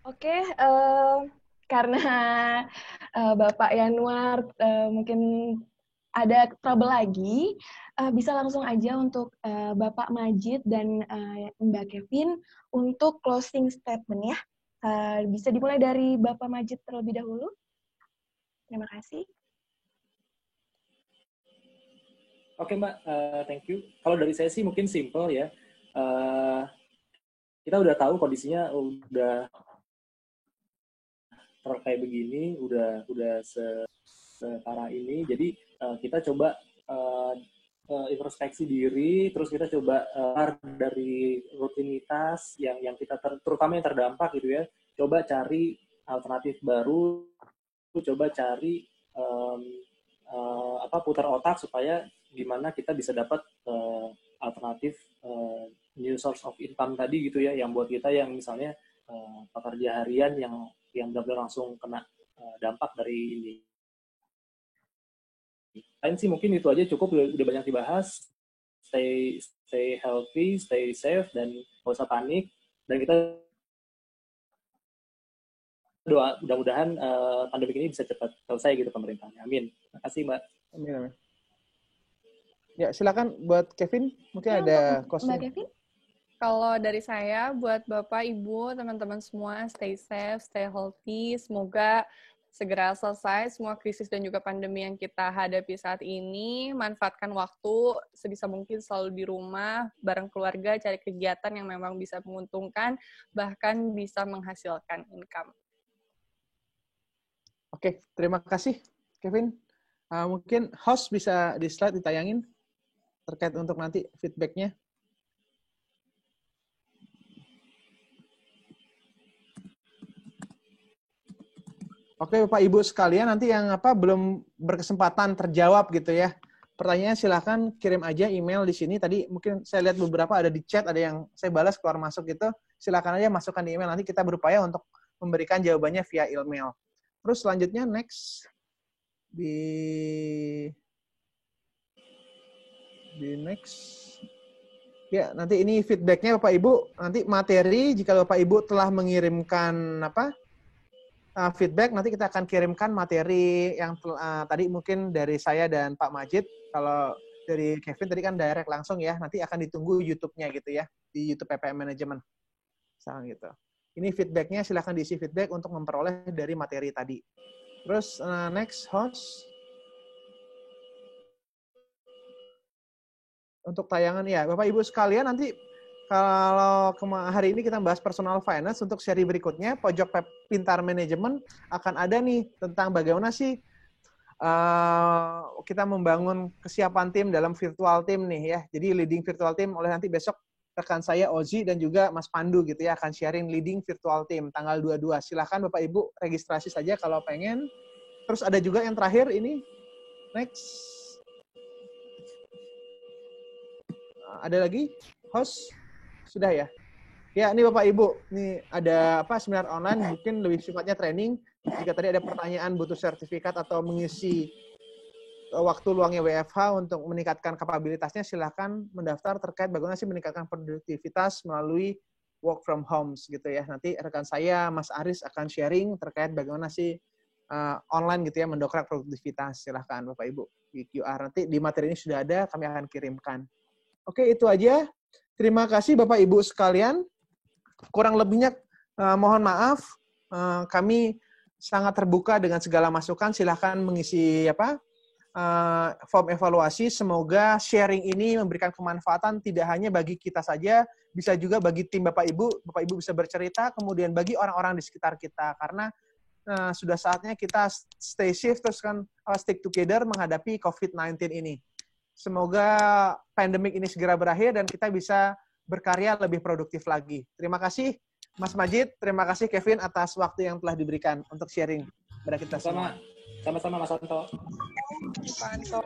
Oke, karena Bapak Yanuar mungkin ada trouble lagi, bisa langsung aja untuk Bapak Majid dan Mbak Kevin untuk closing statement ya. Bisa dimulai dari Bapak Majid terlebih dahulu. Terima kasih. Oke Mbak, thank you. Kalau dari saya sih mungkin simple ya. Kita udah tahu kondisinya udah kayak begini, udah separah ini. Jadi kita coba introspeksi diri, terus kita coba dari rutinitas yang kita terutama yang terdampak gitu ya. Coba cari alternatif baru, coba cari putar otak supaya gimana kita bisa dapat alternatif new source of income tadi gitu ya, yang buat kita yang misalnya pekerja harian yang benar-benar langsung kena dampak dari ini. Lain sih mungkin itu aja, cukup, udah banyak dibahas. Stay healthy, stay safe, dan nggak usah panik. Dan kita doa mudah-mudahan pandemi ini bisa cepat selesai gitu pemerintahnya. Amin. Terima kasih Mbak. Amin. Ya, silakan buat Kevin, mungkin ya, ada closing. Mbak Kevin? Kalau dari saya, buat Bapak, Ibu, teman-teman semua, stay safe, stay healthy. Semoga segera selesai semua krisis dan juga pandemi yang kita hadapi saat ini. Manfaatkan waktu sebisa mungkin selalu di rumah, bareng keluarga, cari kegiatan yang memang bisa menguntungkan, bahkan bisa menghasilkan income. Oke, terima kasih, Kevin. Mungkin host bisa di slide ditayangin terkait untuk nanti feedback-nya. Oke, Bapak Ibu sekalian, nanti yang belum berkesempatan terjawab gitu ya. Pertanyaan silahkan kirim aja email di sini. Tadi mungkin saya lihat beberapa ada di chat, ada yang saya balas keluar masuk gitu. Silakan aja masukkan di email. Nanti kita berupaya untuk memberikan jawabannya via email. Terus selanjutnya next di next. Ya, nanti ini feedback-nya Bapak Ibu. Nanti materi jika Bapak Ibu telah mengirimkan feedback, nanti kita akan kirimkan materi yang tadi mungkin dari saya dan Pak Majid. Kalau dari Kevin tadi kan direct langsung ya. Nanti akan ditunggu YouTube-nya gitu ya, di YouTube PPM Management. Misalnya gitu. Ini feedback-nya, silahkan diisi feedback untuk memperoleh dari materi tadi. Terus next host. Untuk tayangan ya, Bapak Ibu sekalian nanti kalau hari ini kita bahas personal finance, untuk seri berikutnya pojok pintar manajemen akan ada nih tentang bagaimana sih kita membangun kesiapan tim dalam virtual team nih ya. Jadi leading virtual team oleh nanti besok rekan saya Ozi dan juga Mas Pandu gitu ya akan sharing leading virtual team tanggal 22. Silahkan Bapak Ibu registrasi saja kalau pengen. Terus ada juga yang terakhir ini next. Ada lagi host? Sudah ya? Ya, ini Bapak Ibu, ini ada seminar online, mungkin lebih sifatnya training. Jika tadi ada pertanyaan butuh sertifikat atau mengisi waktu luangnya WFH untuk meningkatkan kapabilitasnya, silakan mendaftar terkait bagaimana sih meningkatkan produktivitas melalui work from homes gitu ya. Nanti rekan saya, Mas Aris akan sharing terkait bagaimana sih online gitu ya, mendongkrak produktivitas. Silahkan Bapak Ibu di QR. Nanti di materi ini sudah ada, kami akan kirimkan. Oke, itu aja. Terima kasih Bapak Ibu sekalian. Kurang lebihnya mohon maaf. Kami sangat terbuka dengan segala masukan. Silahkan mengisi form evaluasi. Semoga sharing ini memberikan kemanfaatan tidak hanya bagi kita saja, bisa juga bagi tim Bapak Ibu. Bapak Ibu bisa bercerita, kemudian bagi orang-orang di sekitar kita. Karena sudah saatnya kita stay safe, terus kan stick together menghadapi COVID-19 ini. Semoga pandemik ini segera berakhir dan kita bisa berkarya lebih produktif lagi. Terima kasih Mas Majid, terima kasih Kevin atas waktu yang telah diberikan untuk sharing kepada kita semua. Sama-sama Mas Anto. Pak Anto.